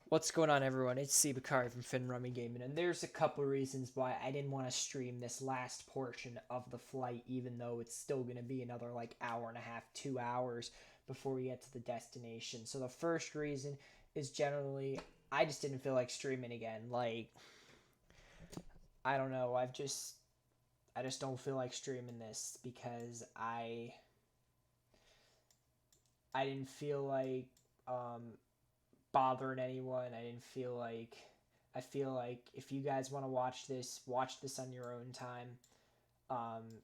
What's going on, everyone? It's C. Bakari from Fin Rummy Gaming, and there's a couple reasons why I didn't want to stream this last portion of the flight, even though it's still going to be another like hour and a half, 2 hours before we get to the destination. So the first reason is generally I just didn't feel like streaming again. Like, I don't know, I just don't feel like streaming this because I didn't feel like bothering anyone. I feel like if you guys want to watch this on your own time. Um,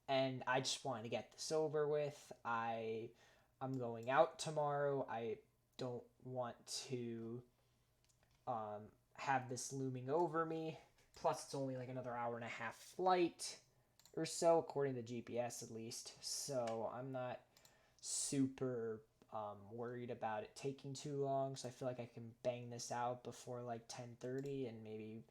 and I just wanted to get this over with. I'm going out tomorrow. I don't want to have this looming over me. Plus, it's only like another hour and a half flight or so, according to GPS at least. So I'm not super worried about it taking too long. So I feel like I can bang this out before like 10:30 and maybe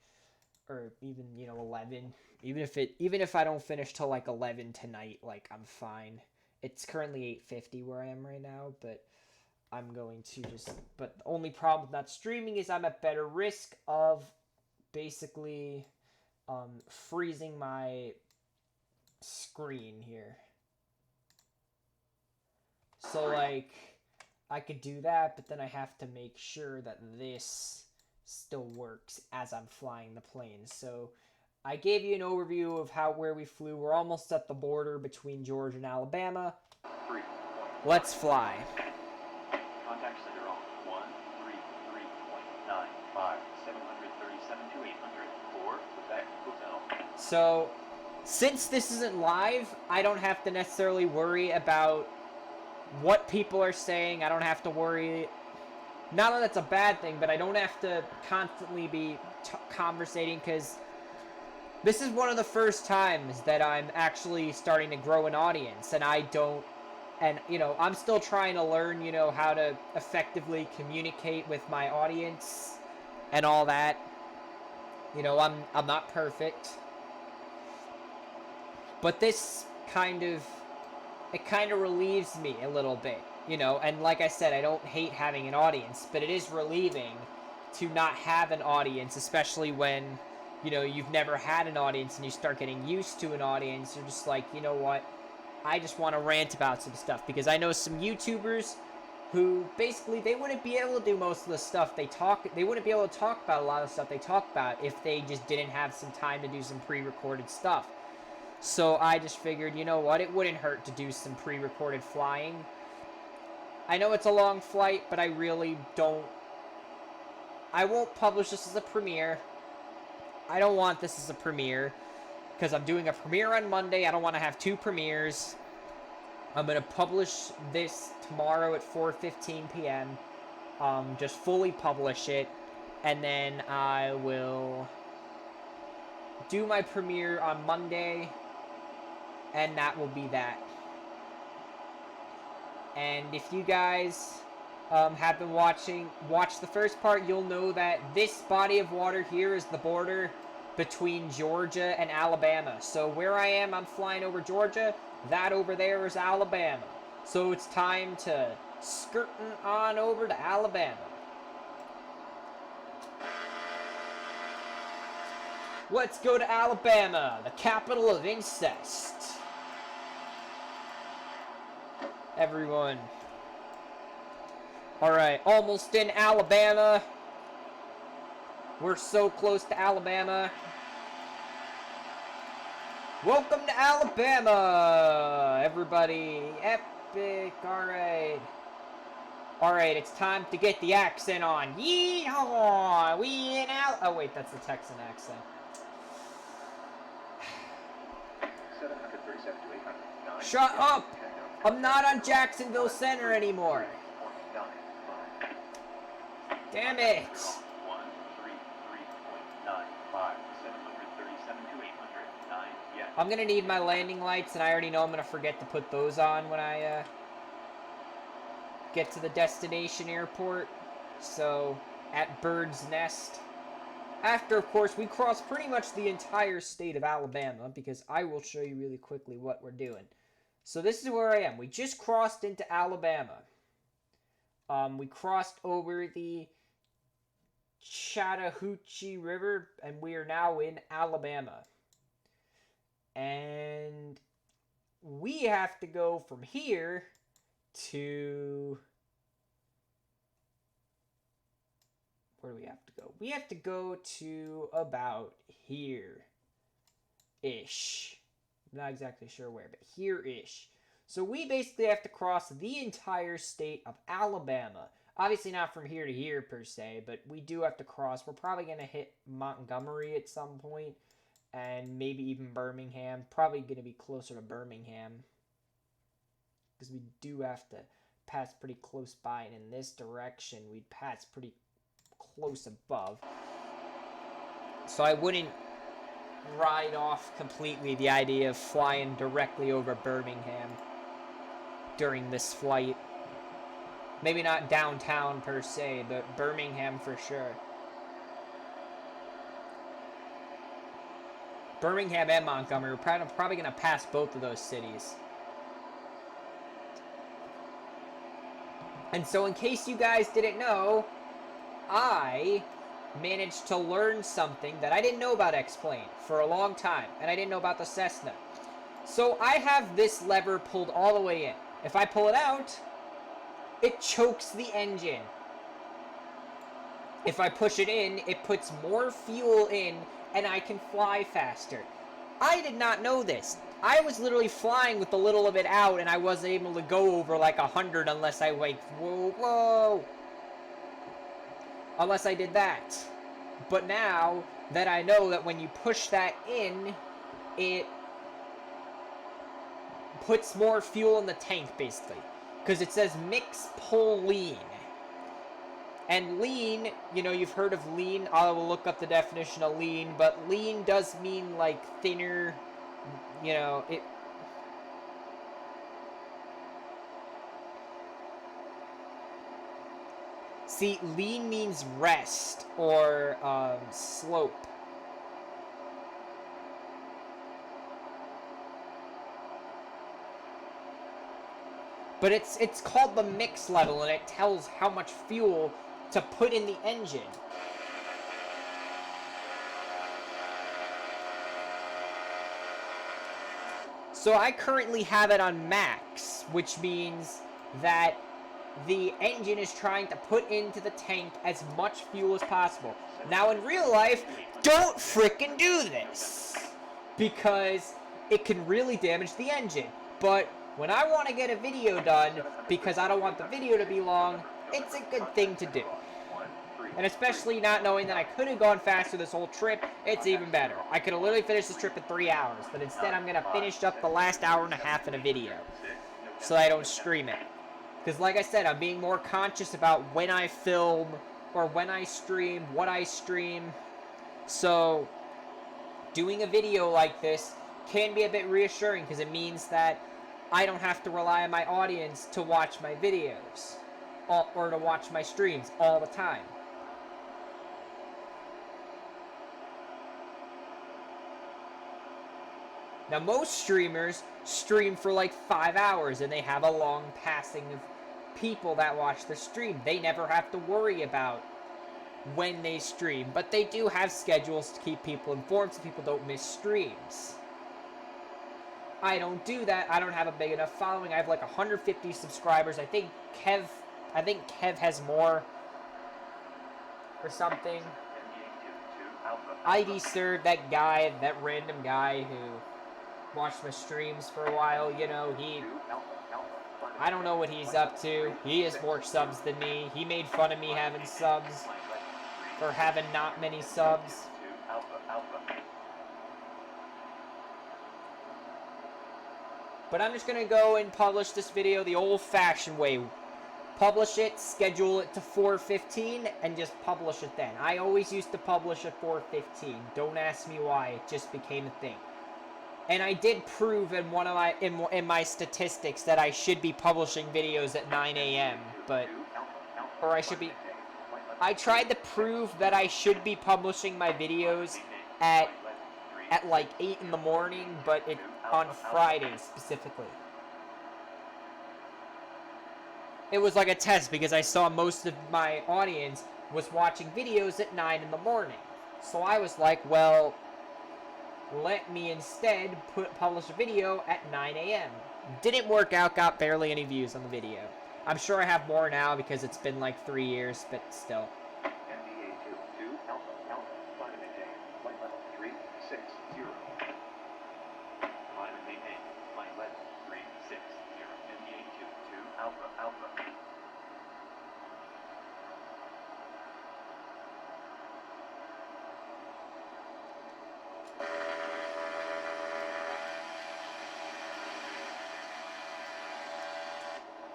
or even 11. Even if I don't finish till like 11 tonight, like I'm fine. It's currently 8:50 where I am right now, but I'm going to just but the only problem with not streaming is I'm at better risk of basically freezing my screen here. So like I could do that, but then I have to make sure that this still works as I'm flying the plane. So I gave you an overview of where we flew. We're almost at the border between Georgia and Alabama. Let's fly. Contact center on 133.95, 737 to 800, for Quebec Hotel. So, since this isn't live, I don't have to necessarily worry about what people are saying. I don't have to worry. Not that that's a bad thing, but I don't have to constantly be conversating because this is one of the first times that I'm actually starting to grow an audience, and I'm still trying to learn, how to effectively communicate with my audience and all that. I'm not perfect, but this kind of relieves me a little bit, and like I said, I don't hate having an audience, but it is relieving to not have an audience, especially when you've never had an audience and you start getting used to an audience. You're just like, you know what, I just want to rant about some stuff, because I know some YouTubers who basically they wouldn't be able to do most of the stuff they wouldn't be able to talk about a lot of stuff they talk about if they just didn't have some time to do some pre-recorded stuff. So I just figured, you know what, it wouldn't hurt to do some pre-recorded flying. I know it's a long flight, but I won't publish this as a premiere. I don't want this as a premiere because I'm doing a premiere on Monday. I don't want to have two premieres. I'm going to publish this tomorrow at 4:15 p.m. Just fully publish it, and then I will do my premiere on Monday, and that will be that. And if you guys have been watch the first part, you'll know that this body of water here is the border between Georgia and Alabama. So where I am, I'm flying over Georgia. That over there is Alabama. So it's time to skirting on over to Alabama. Let's go to Alabama, the capital of incest. Everyone. Alright, almost in Alabama. We're so close to Alabama. Welcome to Alabama, everybody. Epic. Alright. Alright, it's time to get the accent on. Yeehaw! We in Oh, wait, that's the Texan accent. 737 to 800. Shut up! I'm not on Jacksonville Center anymore. Damn it! 133.95, 737 to 800. Yes. I'm gonna need my landing lights, and I already know I'm gonna forget to put those on when I get to the destination airport. So, at Bird's Nest. After, of course, we cross pretty much the entire state of Alabama, because I will show you really quickly what we're doing. So this is where I am. We just crossed into Alabama. We crossed over the Chattahoochee River, and we are now in Alabama. And we have to go from here to... Where do we have to go? We have to go to about here-ish. I'm not exactly sure where, but here-ish. So we basically have to cross the entire state of Alabama. Obviously not from here to here per se, but we do have to cross. We're probably going to hit Montgomery at some point, and maybe even Birmingham. Probably going to be closer to Birmingham, because we do have to pass pretty close by, and in this direction we'd pass pretty close above. So I wouldn't write off completely the idea of flying directly over Birmingham during this flight. Maybe not downtown per se, but Birmingham for sure. Birmingham and Montgomery, we're probably going to pass both of those cities. And so in case you guys didn't know, I managed to learn something that I didn't know about XPlane for a long time, and I didn't know about the Cessna. So I have this lever pulled all the way in. If I pull it out, it chokes the engine. If I push it in, it puts more fuel in, and I can fly faster. I did not know this. I was literally flying with a little of it out, and I wasn't able to go over like 100 unless I went, whoa. Unless I did that. But now that I know that when you push that in, it puts more fuel in the tank, basically. Because it says mix, pull, lean. And lean, you know, you've heard of lean. I will look up the definition of lean. But lean does mean, like, thinner, you know, it... See, lean means rest or slope. But it's called the mix level, and it tells how much fuel to put in the engine. So I currently have it on max, which means that the engine is trying to put into the tank as much fuel as possible. Now in real life, don't frickin' do this, because it can really damage the engine. But when I want to get a video done, because I don't want the video to be long, it's a good thing to do. And especially not knowing that I could have gone faster this whole trip, it's even better. I could have literally finished this trip in 3 hours, but instead I'm going to finish up the last hour and a half in a video, so I don't stream it. Because like I said, I'm being more conscious about when I film, or when I stream, what I stream. So, doing a video like this can be a bit reassuring, because it means that I don't have to rely on my audience to watch my videos, or to watch my streams all the time. Now, most streamers stream for like 5 hours, and they have a long passing of people that watch the stream. They never have to worry about when they stream, but they do have schedules to keep people informed so people don't miss streams. I don't do that. I don't have a big enough following. I have like 150 subscribers. I think Kev has more or something. ID served that guy, that random guy who watched my streams for a while, you know, I don't know what he's up to. He has more subs than me. He made fun of me having subs, or having not many subs. But I'm just going to go and publish this video the old-fashioned way. Publish it, schedule it to 4:15, and just publish it then. I always used to publish at 4:15. Don't ask me why. It just became a thing. And I did prove in one of my statistics that I should be publishing videos at 9 a.m. I tried to prove that I should be publishing my videos at like 8 in the morning, but on Fridays specifically. It was like a test, because I saw most of my audience was watching videos at 9 in the morning. So I was like, well, let me instead publish a video at 9 a.m. Didn't work out, got barely any views on the video. I'm sure I have more now because it's been like 3 years, but still. MDA 2 Alpha, climb and maintain, flight level 360. Climb and maintain, flight level 360. MDA 2 Alpha.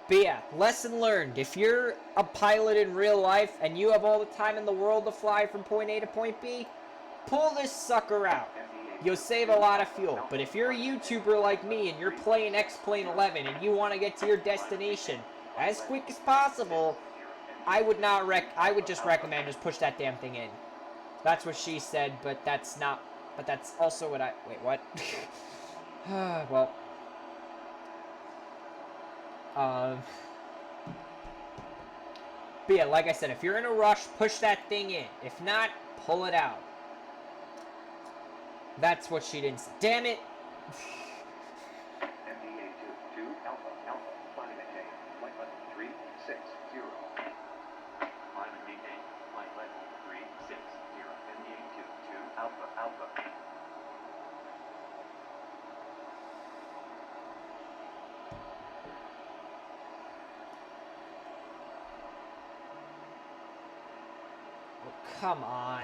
But yeah, lesson learned. If you're a pilot in real life and you have all the time in the world to fly from point A to point B, pull this sucker out. You'll save a lot of fuel. But if you're a YouTuber like me and you're playing XPlane 11 and you want to get to your destination as quick as possible, I would just recommend just push that damn thing in. That's what she said, but that's also what wait, what? Well. But yeah, like I said, if you're in a rush, push that thing in. If not, pull it out. That's what she didn't say. Damn it! MDA 2 Alpha, climb and maintain, flight level 360. Climb and maintain, flight level 360. MDA 2 Alpha. Oh, come on.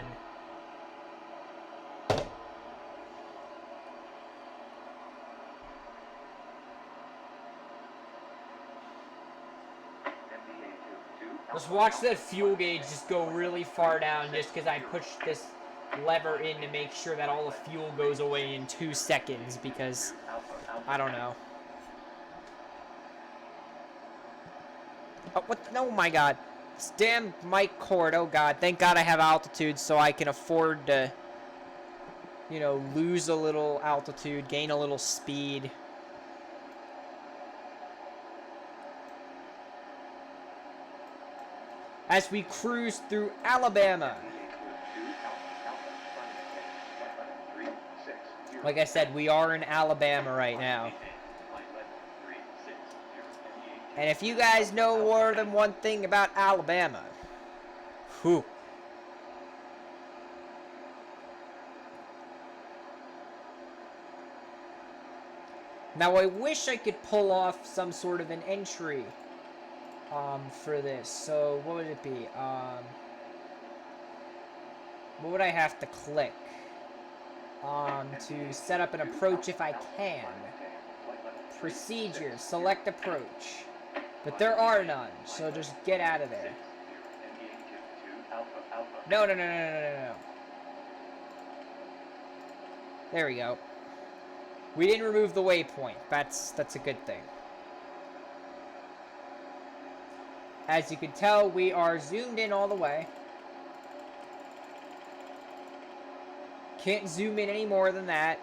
Let's watch that fuel gauge just go really far down just because I pushed this lever in to make sure that all the fuel goes away in 2 seconds because, I don't know. Oh, what? Oh my god. This damn mic cord, oh god. Thank god I have altitude so I can afford to, you know, lose a little altitude, gain a little speed. As we cruise through Alabama. Like I said, we are in Alabama right now. And if you guys know more than one thing about Alabama, whew. Now I wish I could pull off some sort of an entry for this. So what would it be? What would I have to click to set up an approach if I can? Procedures, select approach. But there are none, so just get out of there. No. There we go. We didn't remove the waypoint. That's a good thing. As you can tell, we are zoomed in all the way. Can't zoom in any more than that.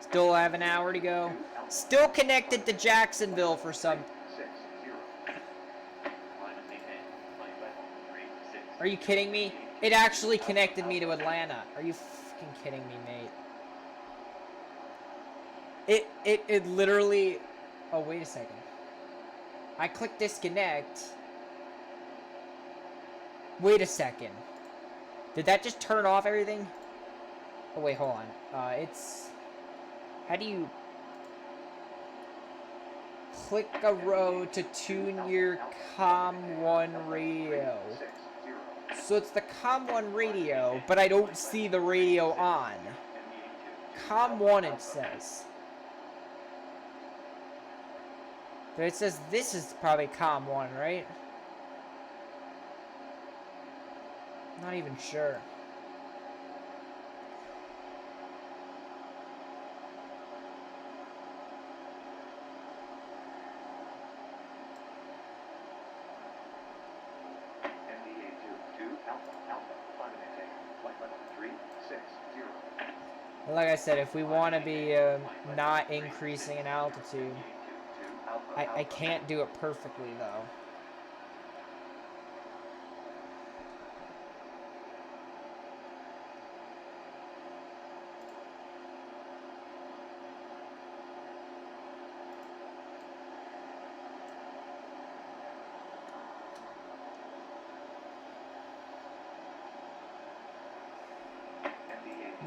Still have an hour to go. Still connected to Jacksonville for some... Are you kidding me? It actually connected me to Atlanta. Are you fucking kidding me, mate? It literally... Oh, wait a second. I clicked disconnect. Wait a second. Did that just turn off everything? Oh, wait, hold on. It's... How do you... Click a row to tune your COM1 radio. So it's the COM1 radio, but I don't see the radio on. COM1 it says. But it says this is probably COM1, right? Not even sure. Like I said, if we want to be not increasing in altitude, I can't do it perfectly though.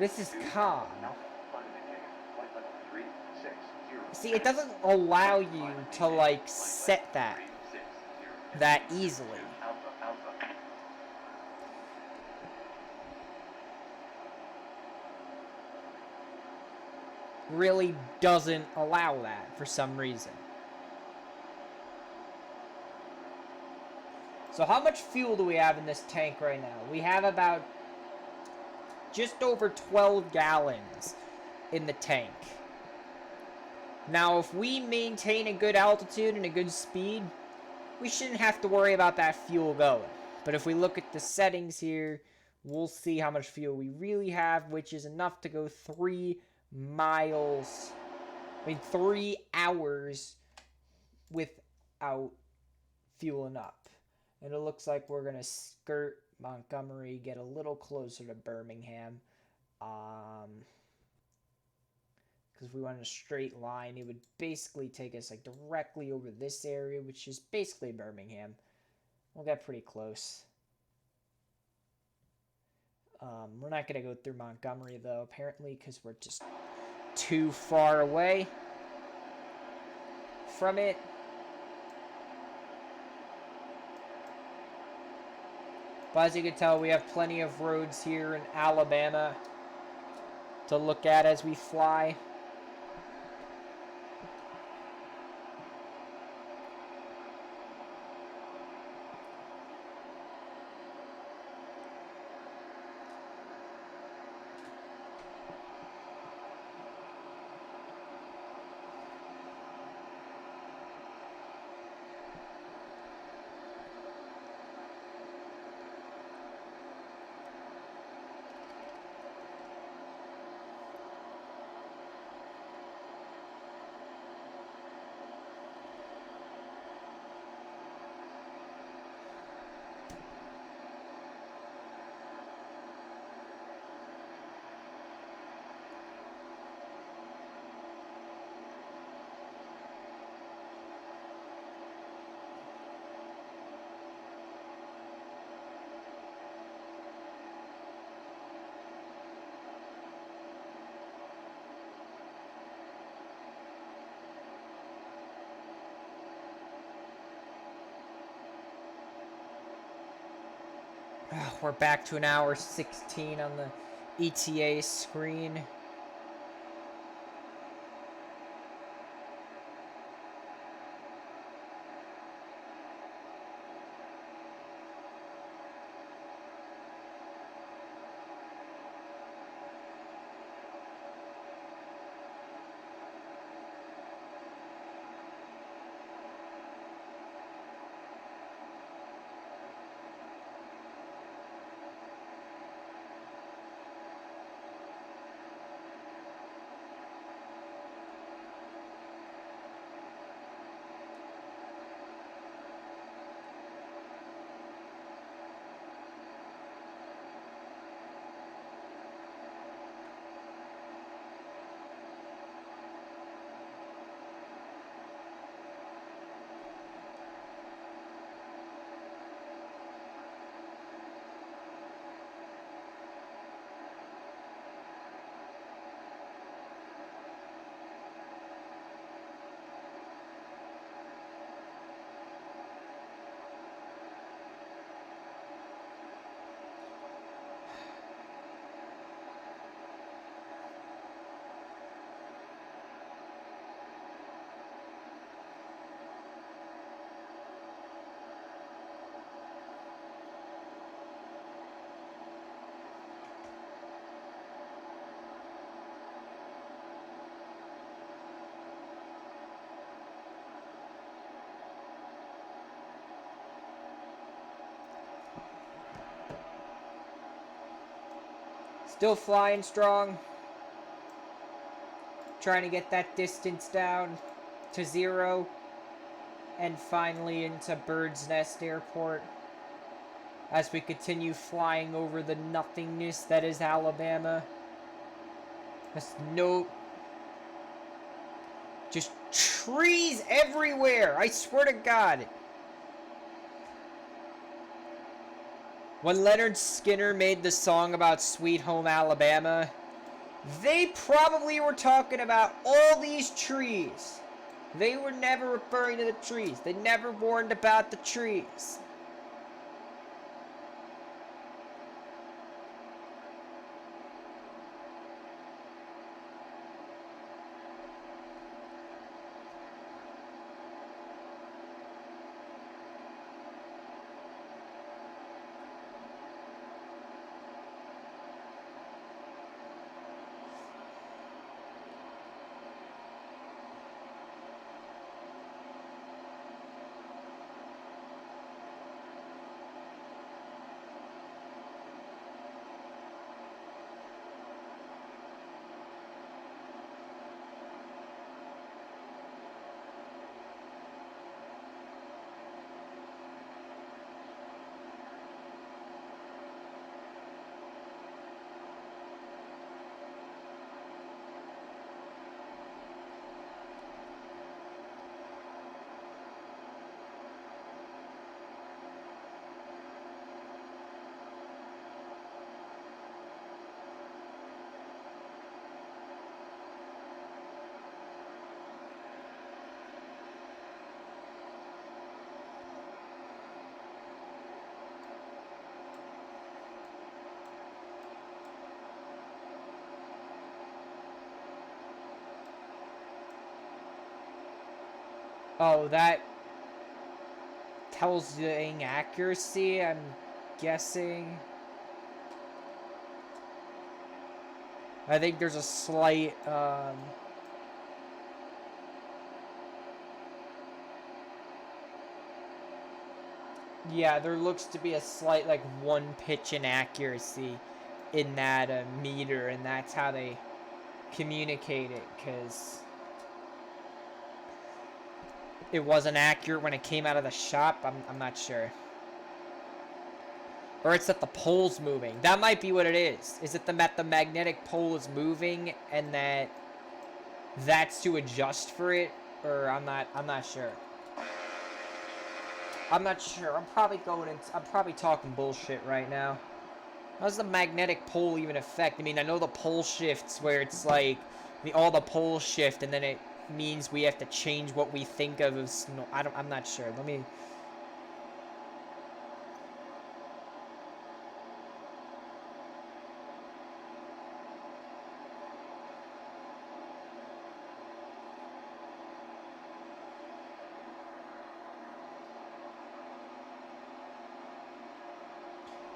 This is calm. Alpha, climb and maintain. Flight level 360. See, it doesn't allow you to, like, set that easily. Alpha, Alpha. Really doesn't allow that for some reason. So how much fuel do we have in this tank right now? We have about just over 12 gallons in the tank. Now, if we maintain a good altitude and a good speed, we shouldn't have to worry about that fuel going. But if we look at the settings here, we'll see how much fuel we really have, which is enough to go 3 hours without fueling up. And it looks like we're going to skirt Montgomery, get a little closer to Birmingham. Because if we went in a straight line, it would basically take us like directly over this area, which is basically Birmingham. We'll get pretty close. We're not going to go through Montgomery, though, apparently, because we're just too far away from it. But as you can tell, we have plenty of roads here in Alabama to look at as we fly. We're back to an hour 16 on the ETA screen. Still flying strong. Trying to get that distance down to 0. And finally into Bird's Nest Airport. As we continue flying over the nothingness that is Alabama. Just just trees everywhere. I swear to God. When Leonard Skinner made the song about Sweet Home Alabama, They probably were talking about all these trees. They were never referring to the trees. They never warned about the trees. Oh, that tells the inaccuracy, I'm guessing. I think there's a slight, yeah, there looks to be a slight, like, one pitch inaccuracy in that meter, and that's how they communicate it, because it wasn't accurate when it came out of the shop. I'm not sure. Or it's that the pole's moving. That might be what it is. Is it that the magnetic pole is moving and that's to adjust for it? Or I'm not sure. I'm not sure. I'm probably talking bullshit right now. How does the magnetic pole even affect? I mean, I know the pole shifts where it's like all the poles shift and then it means we have to change what we think of as I'm not sure. Let me.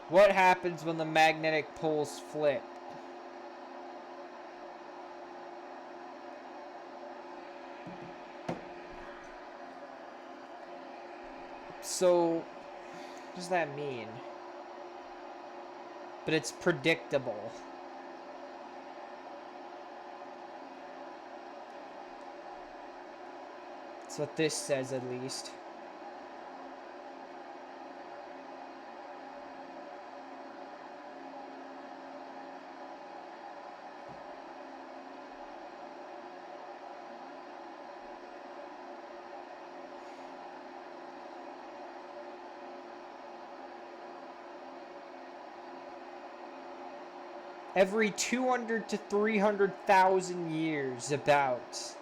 What happens when the magnetic poles flip? So, what does that mean? But it's predictable. That's what this says, at least. Every 200 to 300,000 years, about.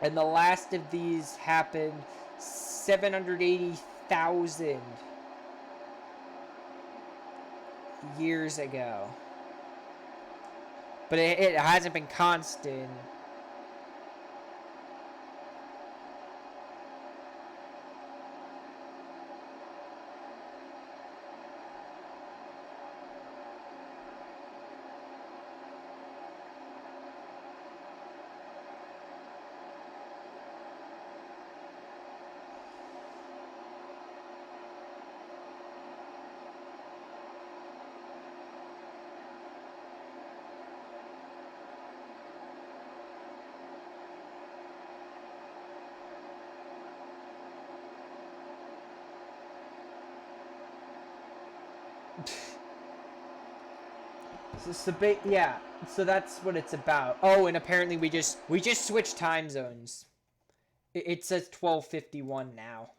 And the last of these happened 780,000 years ago. But it hasn't been constant. Yeah, so that's what it's about. Oh, and apparently we just switched time zones. It says 12:51 now,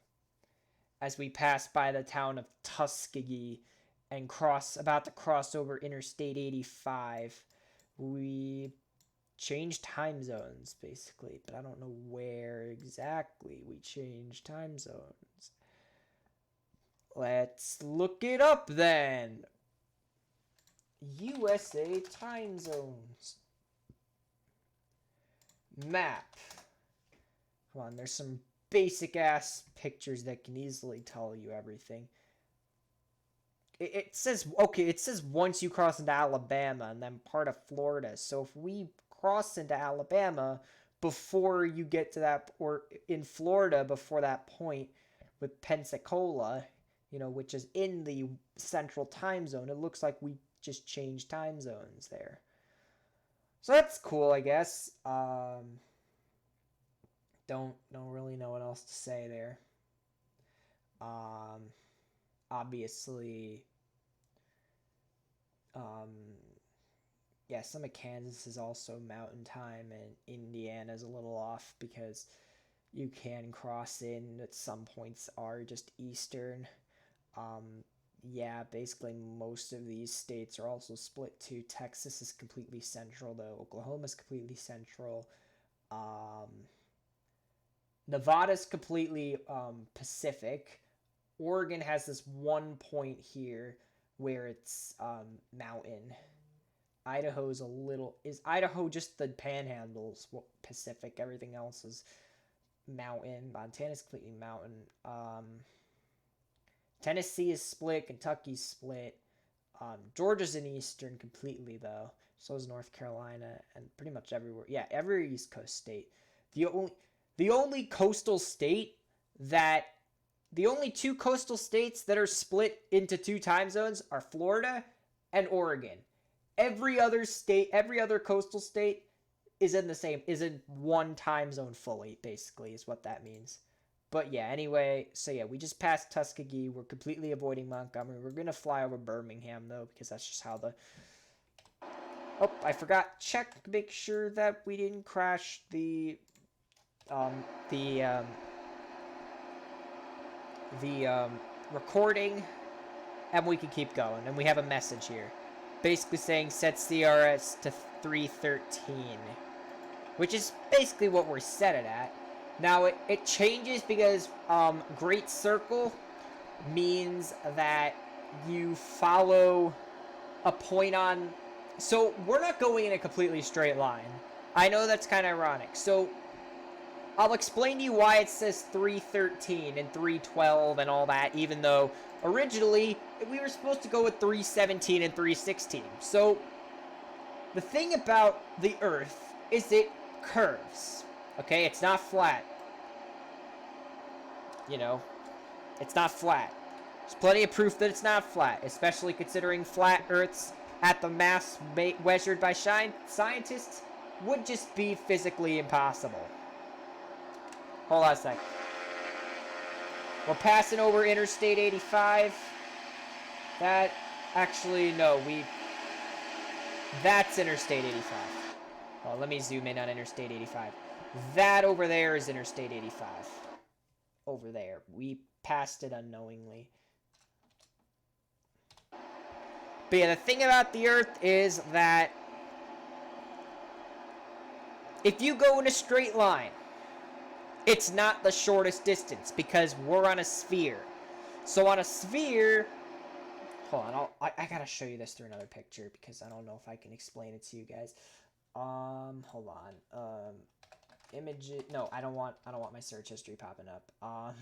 as we pass by the town of Tuskegee, and about to cross over Interstate 85, we changed time zones, basically. But I don't know where exactly we changed time zones. Let's look it up then. USA time zones. Map. Come on, there's some basic ass pictures that can easily tell you everything. It says, okay, it says once you cross into Alabama and then part of Florida. So if we cross into Alabama before you get to that, or in Florida before that point with Pensacola, you know, which is in the central time zone, it looks like we just changed time zones there. So that's cool, I guess. Don't really know what else to say there. Obviously, yeah, some of Kansas is also mountain time, and Indiana's a little off because you can cross in at some points are just Eastern. Yeah, basically most of these states are also split too. Texas is completely central, though. Oklahoma's completely central. Nevada's completely Pacific. Oregon has this one point here where it's mountain. Idaho's a little... Is Idaho just the panhandles? Well, Pacific. Everything else is mountain. Montana's completely mountain. Tennessee is split. Kentucky's split. Georgia's in Eastern completely, though. So is North Carolina and pretty much everywhere. Yeah, every East Coast state. The only coastal state that... The only two coastal states that are split into two time zones are Florida and Oregon. Every other state, every other coastal state is in one time zone fully, basically, is what that means. But yeah, anyway, so yeah, we just passed Tuskegee. We're completely avoiding Montgomery. We're going to fly over Birmingham, though, because that's just how the... Oh, I forgot. Check, make sure that we didn't crash the recording, and we can keep going. And we have a message here, basically saying set CRS to 313, which is basically what we're set it at. Now it changes because Great Circle means that you follow a point on. So we're not going in a completely straight line. I know that's kind of ironic. So I'll explain to you why it says 313 and 312 and all that, even though originally we were supposed to go with 317 and 316. So the thing about the Earth is it curves. Okay, it's not flat. You know, it's not flat. There's plenty of proof that it's not flat, especially considering flat Earths at the mass measured by scientists would just be physically impossible. Hold on a sec. We're passing over Interstate 85. That, actually, no, that's Interstate 85. Well, let me zoom in on Interstate 85. That over there is Interstate 85. Over there. We passed it unknowingly. But yeah, the thing about the Earth is that if you go in a straight line, it's not the shortest distance because we're on a sphere. So on a sphere... Hold on, I gotta show you this through another picture because I don't know if I can explain it to you guys. Hold on. Images... No, I don't want my search history popping up.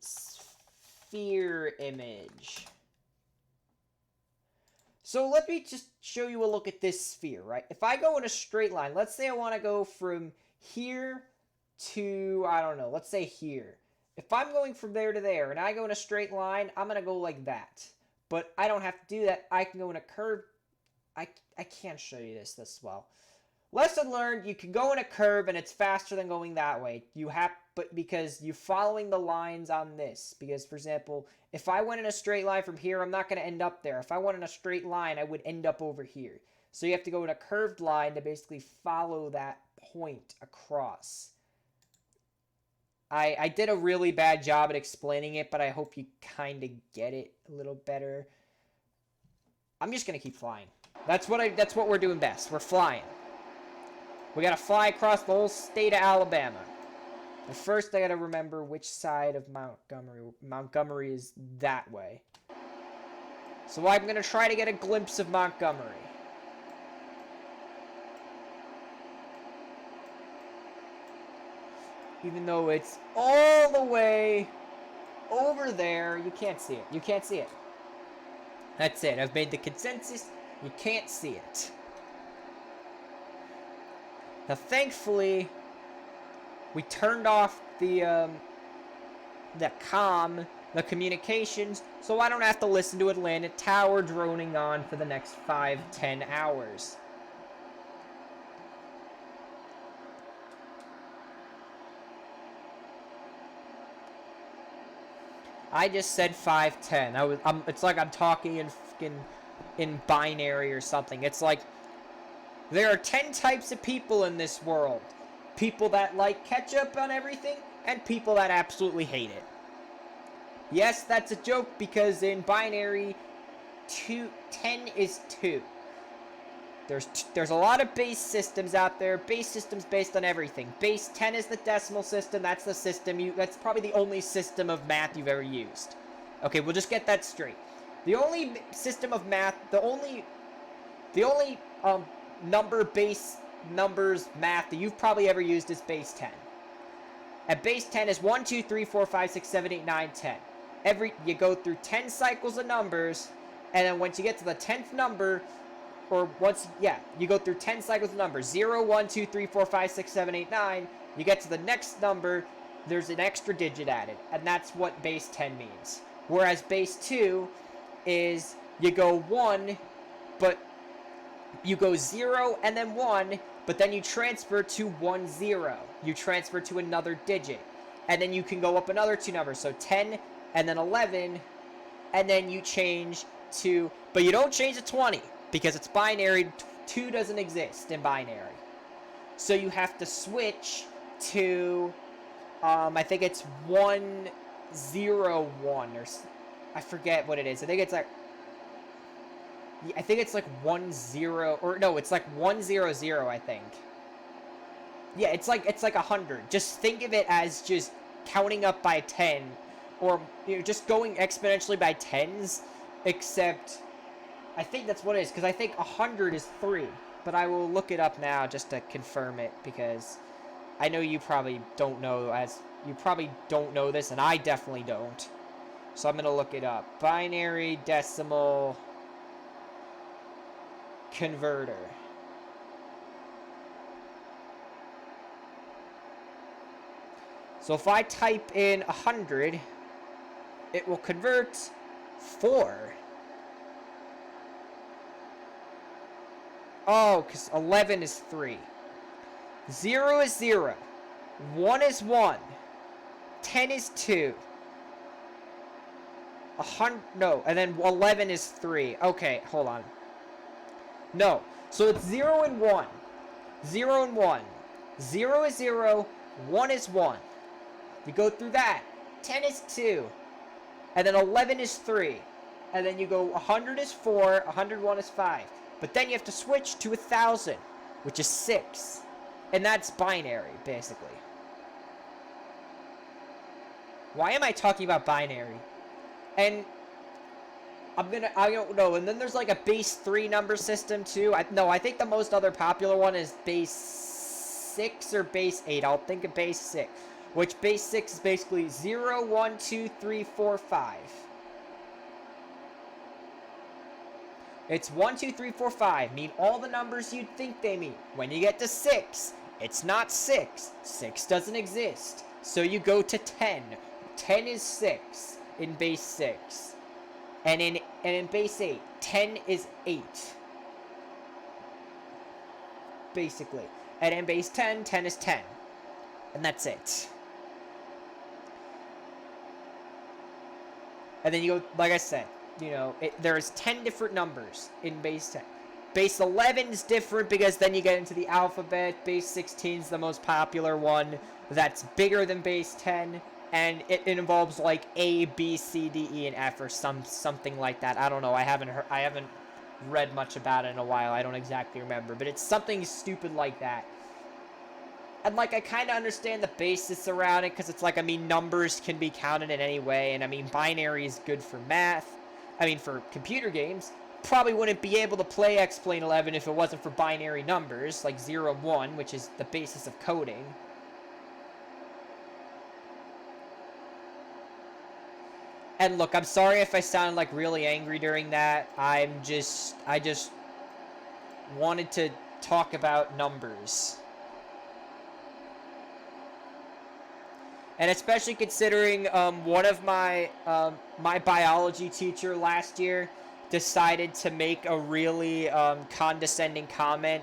Sphere image. So let me just show you a look at this sphere, right? If I go in a straight line, let's say I want to go from here to, I don't know, let's say here. If I'm going from there to there and I go in a straight line, I'm going to go like that. But I don't have to do that. I can go in a curve. I can't show you this well. Lesson learned, you can go in a curve and it's faster than going that way. But because you're following the lines on this. Because, for example, if I went in a straight line from here, I'm not going to end up there. If I went in a straight line, I would end up over here. So you have to go in a curved line to basically follow that point across. I did a really bad job at explaining it, but I hope you kind of get it a little better. I'm just gonna keep flying. That's what we're doing best. We're flying. We gotta fly across the whole state of Alabama. But first, I gotta remember which side of Montgomery. Montgomery is that way. So I'm gonna try to get a glimpse of Montgomery. Even though it's all the way over there, you can't see it. You can't see it. That's it. I've made the consensus. You can't see it. Now, thankfully, we turned off the communications, so I don't have to listen to Atlanta Tower droning on for the next 5-10 hours. I just said 510. It's like I'm talking in binary or something. It's like there are 10 types of people in this world. People that like ketchup on everything, and people that absolutely hate it. Yes, that's a joke because in binary, 10 is 2. There's a lot of base systems out there. Base systems based on everything. Base 10 is the decimal system. That's the system that's probably the only system of math you've ever used. Okay, we'll just get that straight. The only system of math, the only numbers math that you've probably ever used is base 10. And base 10 is 1, 2, 3, 4, 5, 6, 7, 8, 9, 10. You go through 10 cycles of numbers, and then once you get to the 10th number, you go through 10 cycles of numbers. 0, 1, 2, 3, 4, 5, 6, 7, 8, 9. You get to the next number, there's an extra digit added, and that's what base 10 means. Whereas base 2 is you go 1, but you go 0 and then 1, but then you transfer to 1, 0. You transfer to another digit. And then you can go up another 2 numbers. So 10 and then 11, and then you change to, but you don't change to 20 because it's binary. 2 doesn't exist in binary. So you have to switch to, I think it's 1, 0, 1, or I forget what it is. I think it's like 1, 0, or no, it's like 1, 0, 0, I think. Yeah, it's like 100. Just think of it as just counting up by 10, or just going exponentially by tens, except I think that's what it is, because I think 100 is 3, but I will look it up now just to confirm it, because I know you probably don't know this, and I definitely don't. So I'm going to look it up. Binary decimal converter. So if I type in 100, it will convert 4. Oh, because 11 is 3. 0 is 0. 1 is 1. 10 is 2. 100, no, and then 11 is 3. Okay, hold on. No, so it's 0 and 1. 0 and 1. 0 is 0. 1 is 1. You go through that. 10 is 2. And then 11 is 3. And then you go 100 is 4. 101 is 5. But then you have to switch to 1,000, which is 6. And that's binary, basically. Why am I talking about binary? And I don't know. And then there's like a base 3 number system too. I think the most other popular one is base 6 or base 8. I'll think of base 6. Which base 6 is basically 0, 1, 2, 3, 4, 5. It's 1, 2, 3, 4, 5. Mean all the numbers you'd think they mean. When you get to 6, it's not 6. 6 doesn't exist. So you go to 10. 10 is 6 in base 6. And in base 8, 10 is 8. Basically. And in base 10, 10 is 10. And that's it. And then you go, like I said, there's 10 different numbers in base 10. Base 11 is different because then you get into the alphabet. Base 16 is the most popular one. That's bigger than base 10, and it involves like A, B, C, D, E, and F or something like that. I don't know. I haven't read much about it in a while. I don't exactly remember, but it's something stupid like that. And like I kind of understand the basis around it because it's like, I mean, numbers can be counted in any way, and I mean, binary is good for math. I mean, for computer games. Probably wouldn't be able to play XPlane 11 if it wasn't for binary numbers, like 0 and 1, which is the basis of coding. And look, I'm sorry if I sounded like really angry during that. I just wanted to talk about numbers. And especially considering one of my my biology teacher last year decided to make a really condescending comment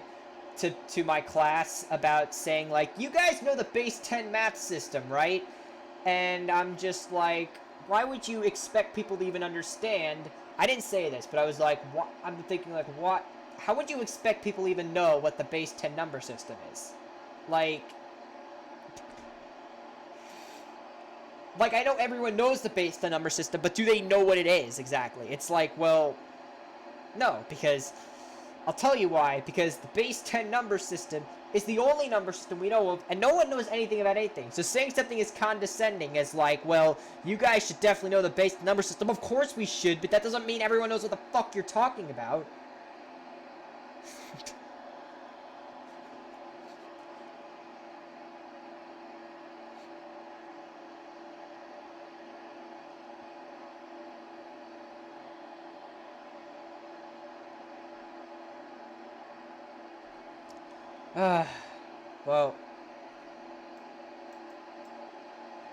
to my class about saying, like, you guys know the base 10 math system, right? And I'm just like, why would you expect people to even understand? I didn't say this, but I was like, what? I'm thinking, like, what? How would you expect people to even know what the base 10 number system is? Like, I know everyone knows the base 10 number system, but do they know what it is exactly? It's like, well, no, because I'll tell you why. Because the base 10 number system is the only number system we know of, and no one knows anything about anything. So saying something is condescending as like, well, you guys should definitely know the base number system. Of course we should, but that doesn't mean everyone knows what the fuck you're talking about. Well,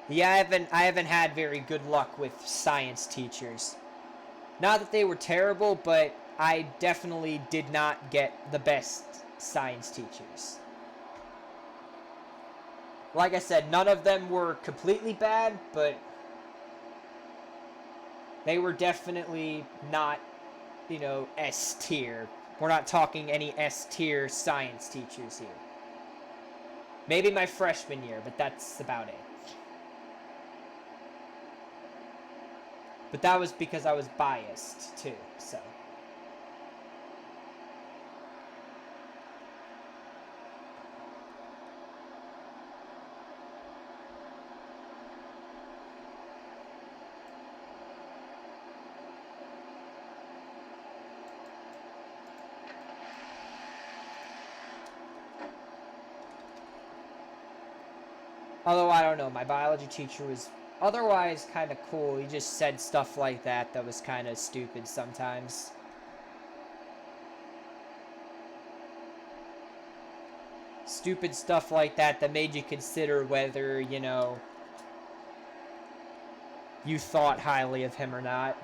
yeah, I haven't had very good luck with science teachers. Not that they were terrible, but I definitely did not get the best science teachers. Like I said, none of them were completely bad, but they were definitely not, you know, S tier. We're not talking any S tier science teachers here. Maybe my freshman year, but that's about it. But that was because I was biased, too, so. Although, I don't know, my biology teacher was otherwise kind of cool. He just said stuff like that was kind of stupid sometimes. Stupid stuff like that made you consider whether, you know, you thought highly of him or not.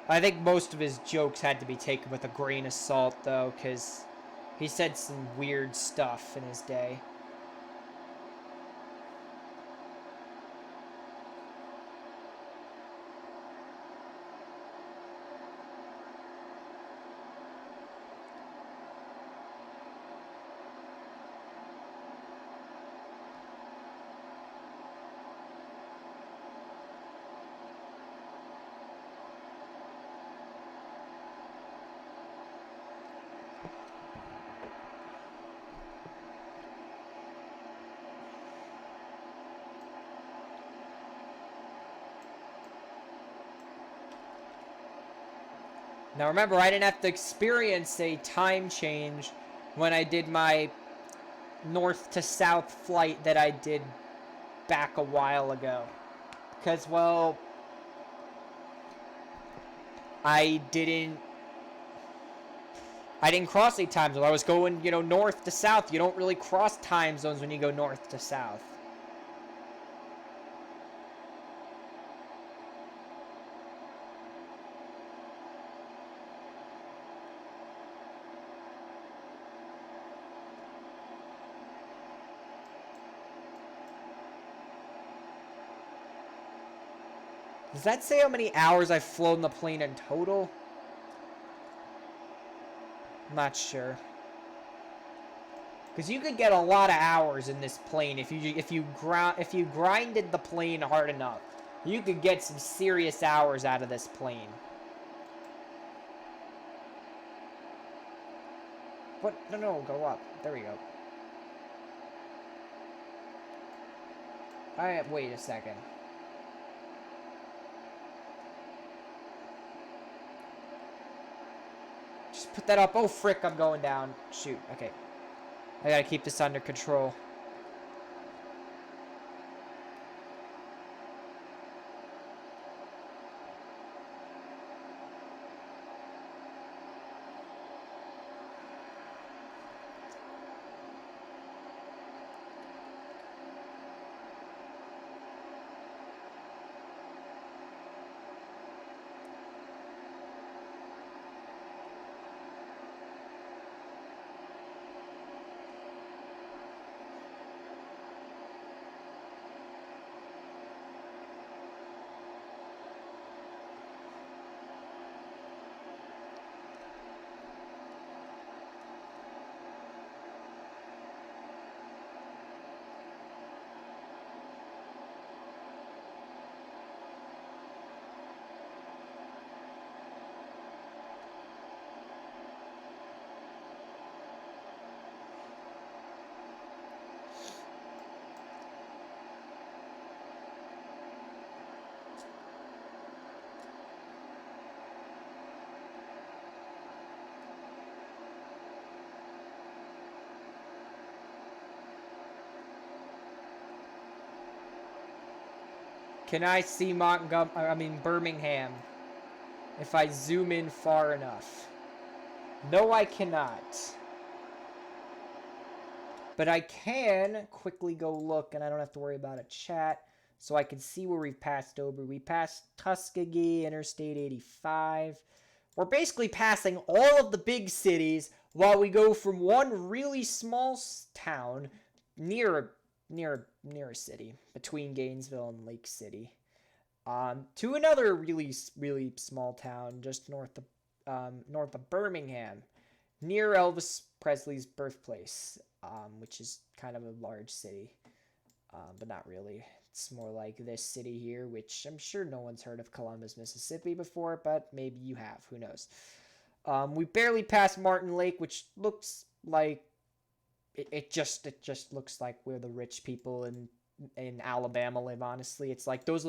I think most of his jokes had to be taken with a grain of salt, though, because he said some weird stuff in his day. Now remember, I didn't have to experience a time change when I did my north to south flight that I did back a while ago. Because, well, I didn't cross a time zone. I was going, you know, north to south. You don't really cross time zones when you go north to south. Does that say how many hours I've flown the plane in total? I'm not sure. Because you could get a lot of hours in this plane if you grinded the plane hard enough. You could get some serious hours out of this plane. What? No, go up. There we go. Wait a second. Just put that up. Oh, frick, I'm going down. Shoot, okay. I gotta keep this under control. Can I see Birmingham? If I zoom in far enough. No, I cannot. But I can quickly go look, and I don't have to worry about a chat, so I can see where we've passed over. We passed Tuskegee, Interstate 85. We're basically passing all of the big cities while we go from one really small town near a city between Gainesville and Lake City, to another really small town just north of Birmingham, near Elvis Presley's birthplace, which is kind of a large city, but not really. It's more like this city here, which I'm sure no one's heard of Columbus, Mississippi before, but maybe you have. Who knows? We barely passed Martin Lake, which looks like it just looks like where the rich people in Alabama live. Honestly, it's like that's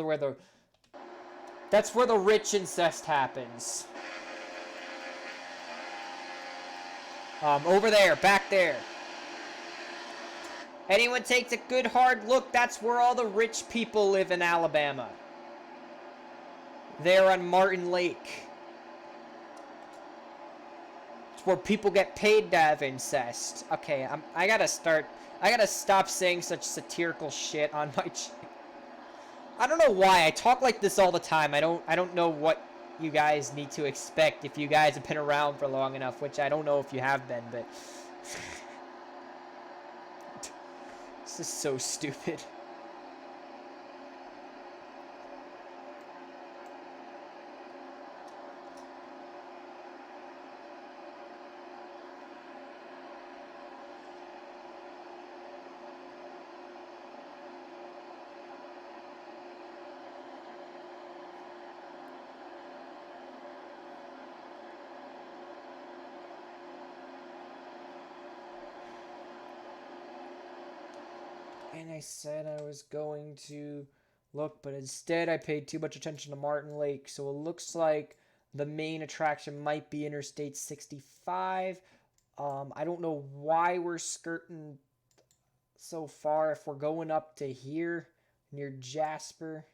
where the rich incest happens. Over there, back there. Anyone takes a good hard look, that's where all the rich people live in Alabama. There on Martin Lake. It's where people get paid to have incest. Okay, I gotta stop saying such satirical shit on my channel. I don't know why I talk like this all the time. I don't know what you guys need to expect if you guys have been around for long enough, which I don't know if you have been, but this is so stupid. And I said I was going to look, but instead I paid too much attention to Martin Lake. So it looks like the main attraction might be Interstate 65. I don't know why we're skirting so far. If we're going up to here near Jasper,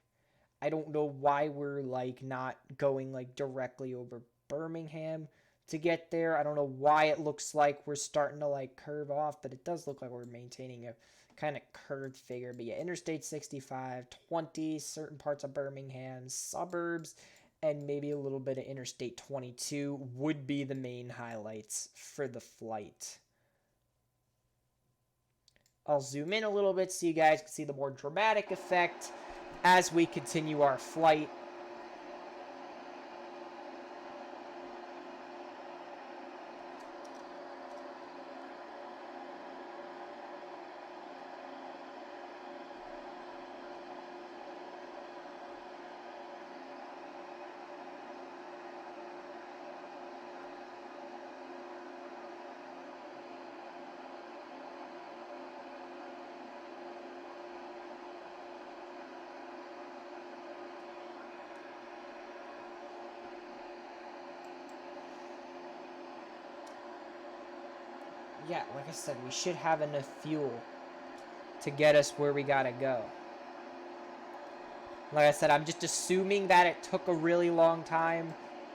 I don't know why we're like not going like directly over Birmingham to get there. I don't know why it looks like we're starting to like curve off, but it does look like we're maintaining a kind of curved figure. But yeah, Interstate 65, 20, certain parts of Birmingham, suburbs, and maybe a little bit of Interstate 22 would be the main highlights for the flight. I'll zoom in a little bit so you guys can see the more dramatic effect as we continue our flight. yeah, like I said, we should have enough fuel to get us where we gotta go. Like I said, I'm just assuming that it took a really long time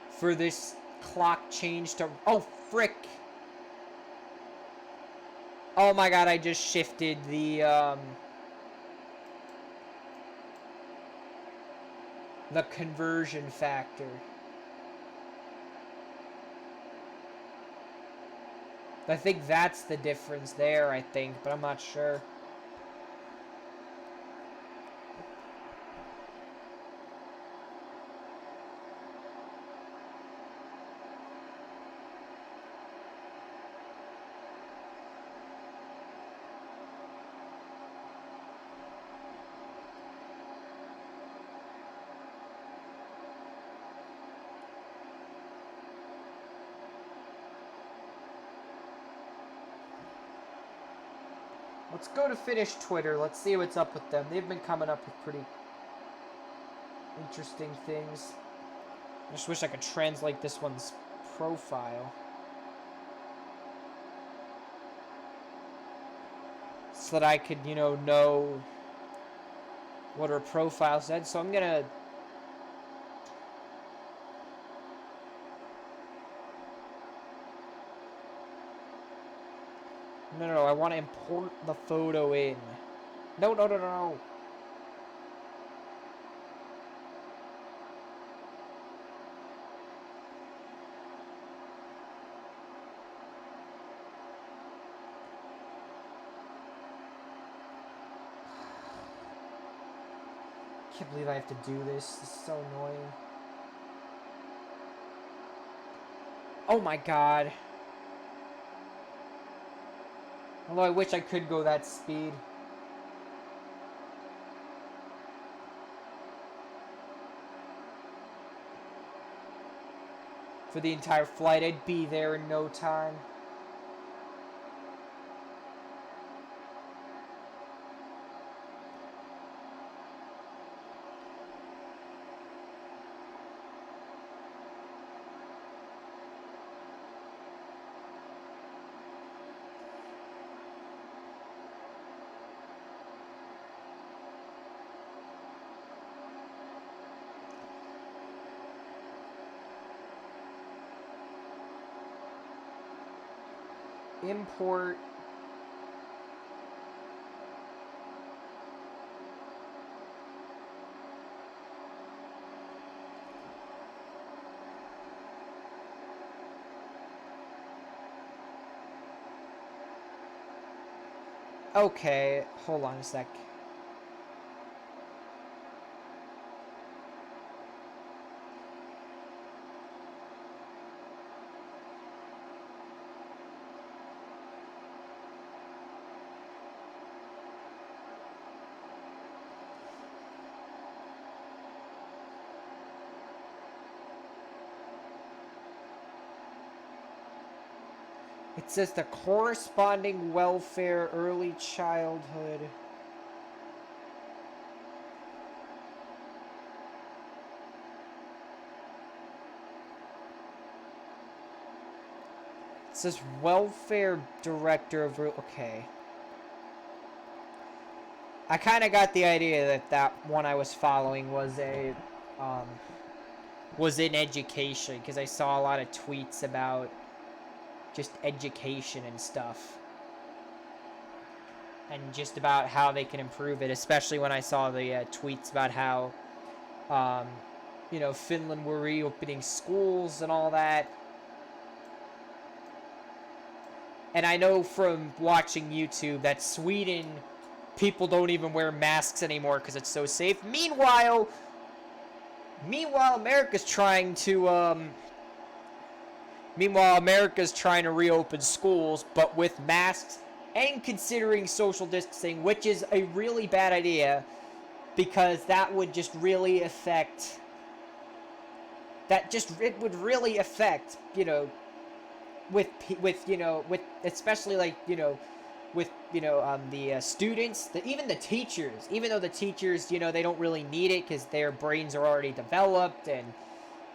for this clock change to... Oh, frick! Oh my god, I just shifted the conversion factor. I think that's the difference there, I think, but I'm not sure. Let's go to finish Twitter. Let's see what's up with them. They've been coming up with pretty interesting things. I just wish I could translate this one's profile. So that I could, you know what her profile said. So I'm gonna... No, I want to import the photo in. No. I can't believe I have to do this. This is so annoying. Oh my god. Although I wish I could go that speed. For the entire flight, I'd be there in no time. Import. Okay, hold on a sec. It says the corresponding welfare early childhood. It says welfare director of... Okay. I kind of got the idea that that one I was following was a... was in education, because I saw a lot of tweets about just education and stuff. And just about how they can improve it, especially when I saw the tweets about how, you know, Finland were reopening schools and all that. And I know from watching YouTube that Sweden, people don't even wear masks anymore because it's so safe. Meanwhile, America's trying to, reopen schools, but with masks and considering social distancing, which is a really bad idea, because that would just really affect... it would really affect, you know, with especially, like, you know, with, you know, the students, even the teachers, even though the teachers, you know, they don't really need it because their brains are already developed and,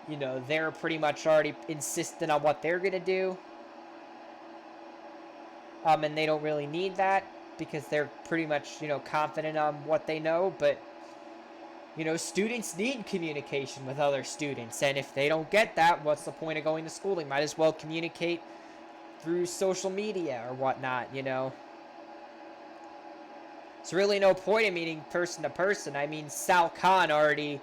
you know, they're pretty much already insistent on what they're going to do. and they don't really need that because they're pretty much, confident on what they know. But, students need communication with other students, and if they don't get that, what's the point of going to school? They might as well communicate through social media or whatnot, There's really no point in meeting person to person. I mean, Sal Khan already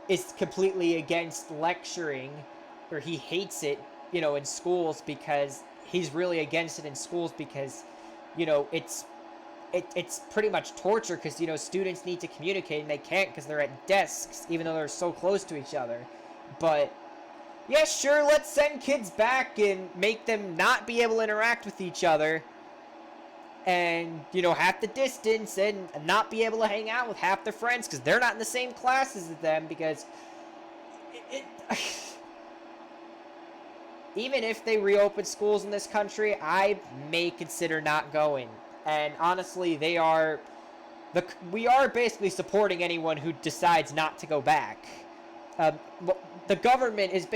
is completely against lecturing, or he hates it, in schools, because he's really against it in schools because, it's pretty much torture because, students need to communicate and they can't because they're at desks, even though they're so close to each other. But yeah, sure, let's send kids back and make them not be able to interact with each other and, have the distance and not be able to hang out with half their friends because they're not in the same classes as them, because even if they reopen schools in this country, I may consider not going. And honestly, we are basically supporting anyone who decides not to go back. The government is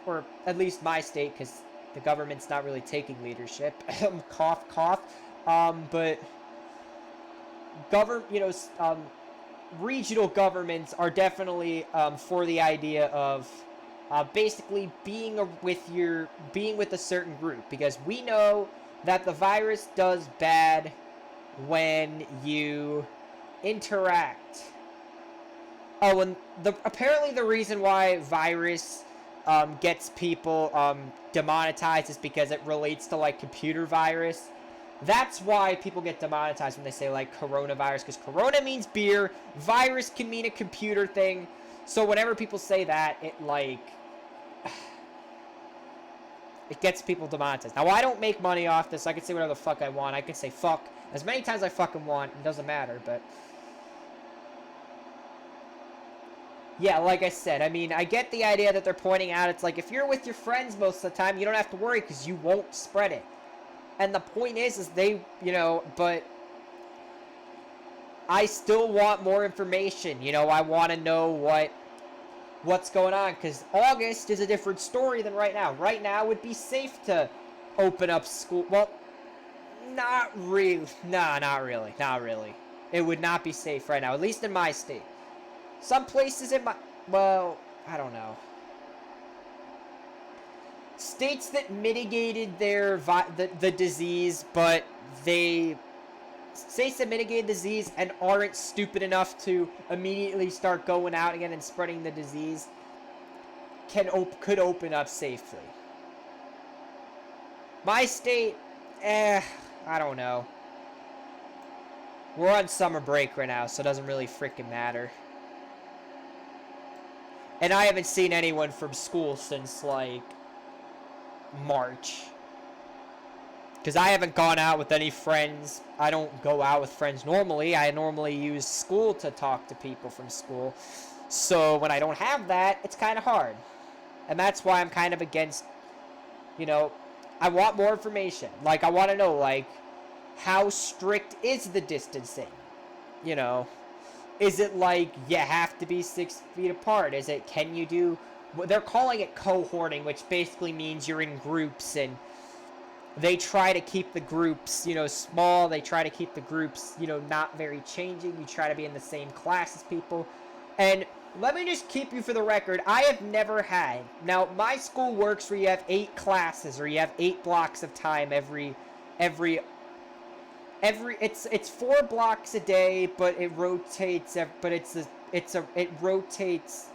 or at least my state, because the government's not really taking leadership. Cough, cough. But regional governments are definitely for the idea of basically being with a certain group, because we know that the virus does bad when you interact. Oh, and apparently the reason why virus gets people demonetized is because it relates to like computer virus. That's why people get demonetized when they say like coronavirus, because corona means beer, virus can mean a computer thing. So whenever people say that, it gets people demonetized. Now, I don't make money off this. I can say whatever the fuck I want. I can say fuck as many times as I fucking want. It doesn't matter, but yeah, like I said, I mean, I get the idea that they're pointing out. It's like, if you're with your friends most of the time, you don't have to worry because you won't spread it. And the point is they, but I still want more information. I want to know what's going on, because August is a different story than right now. Right now would be safe to open up school. Well, not really. Nah, not really. Not really. It would not be safe right now, at least in my state. Some places I don't know. States that mitigated the disease, but states that mitigated the disease and aren't stupid enough to immediately start going out again and spreading the disease could open up safely. My state, I don't know. We're on summer break right now, so it doesn't really freaking matter. And I haven't seen anyone from school since, like, March. Because I haven't gone out with any friends. I don't go out with friends normally. I normally use school to talk to people from school. So when I don't have that, it's kind of hard. And that's why I'm kind of against, I want more information. Like, I want to know, like, how strict is the distancing? Is it like you have to be 6 feet apart? Is it, can you do, they're calling it cohorting, which basically means you're in groups, and they try to keep the groups, small. They try to keep the groups, not very changing. You try to be in the same class as people. And let me just keep you for the record, I have never had, now my school works where you have 8 classes, or you have 8 blocks of time every it's 4 blocks a day, but it rotates, it rotates,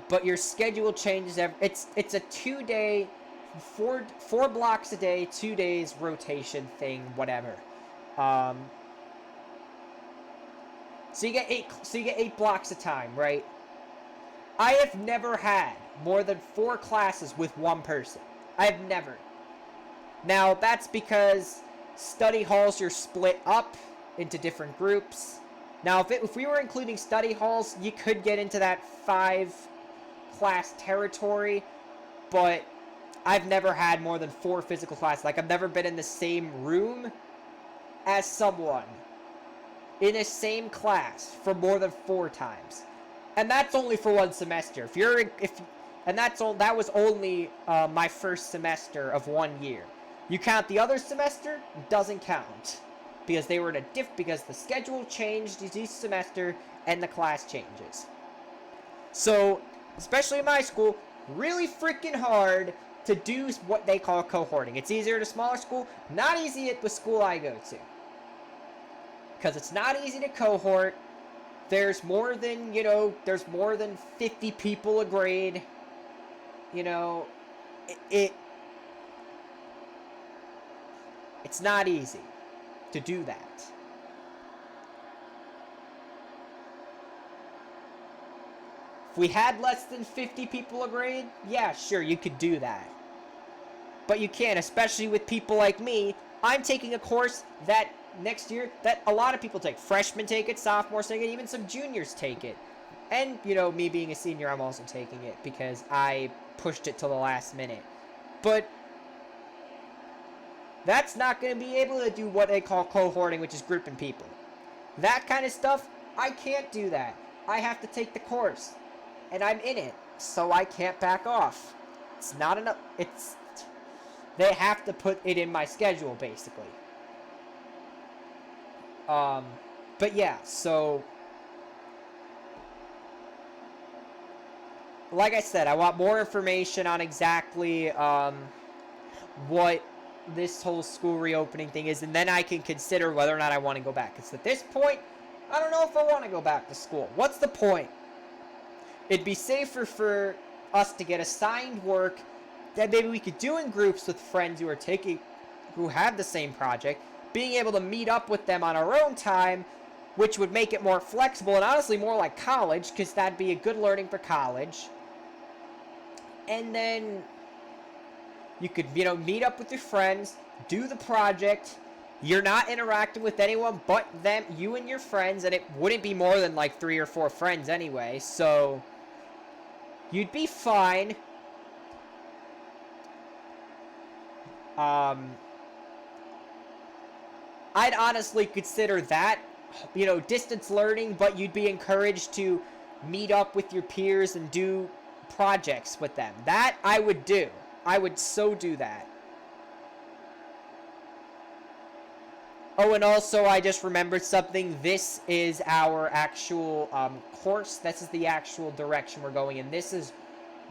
but your schedule changes it's a 2-day, 4 blocks a day, 2 days rotation thing, whatever. So you get 8 blocks of time, right? I have never had more than 4 classes with one person. I have never. Now, that's because study halls are split up into different groups. Now, if we were including study halls, you could get into that 5-class territory, but I've never had more than 4 physical classes. Like, I've never been in the same room as someone in a same class for more than 4 times. And that's only for one semester. That was only my first semester of 1 year. You count the other semester, doesn't count. Because they were in a because the schedule changed each semester and the class changes. So, especially in my school, really freaking hard to do what they call cohorting. It's easier at a smaller school, not easy at the school I go to. Because it's not easy to cohort. There's more than, there's more than 50 people a grade. It's not easy to do that. If we had less than 50 people a grade, yeah, sure, you could do that. But you can't, especially with people like me. I'm taking a course that next year that a lot of people take. Freshmen take it, sophomores take it, even some juniors take it. And, me being a senior, I'm also taking it because I pushed it till the last minute. But that's not going to be able to do what they call cohorting, which is grouping people. That kind of stuff, I can't do that. I have to take the course. And I'm in it, so I can't back off. It's not enough. They have to put it in my schedule, basically. But yeah, so like I said, I want more information on exactly what this whole school reopening thing is, and then I can consider whether or not I want to go back. Because at this point, I don't know if I want to go back to school. What's the point? It'd be safer for us to get assigned work that maybe we could do in groups with friends who have the same project, being able to meet up with them on our own time, which would make it more flexible and honestly more like college, because that'd be a good learning for college. And then you could, meet up with your friends, do the project. You're not interacting with anyone but them, you and your friends, and it wouldn't be more than like 3 or 4 friends anyway, so you'd be fine. I'd honestly consider that, distance learning, but you'd be encouraged to meet up with your peers and do projects with them. That I would do. I would so do that. Oh, and also I just remembered something. This is our actual course. This is the actual direction we're going in. This is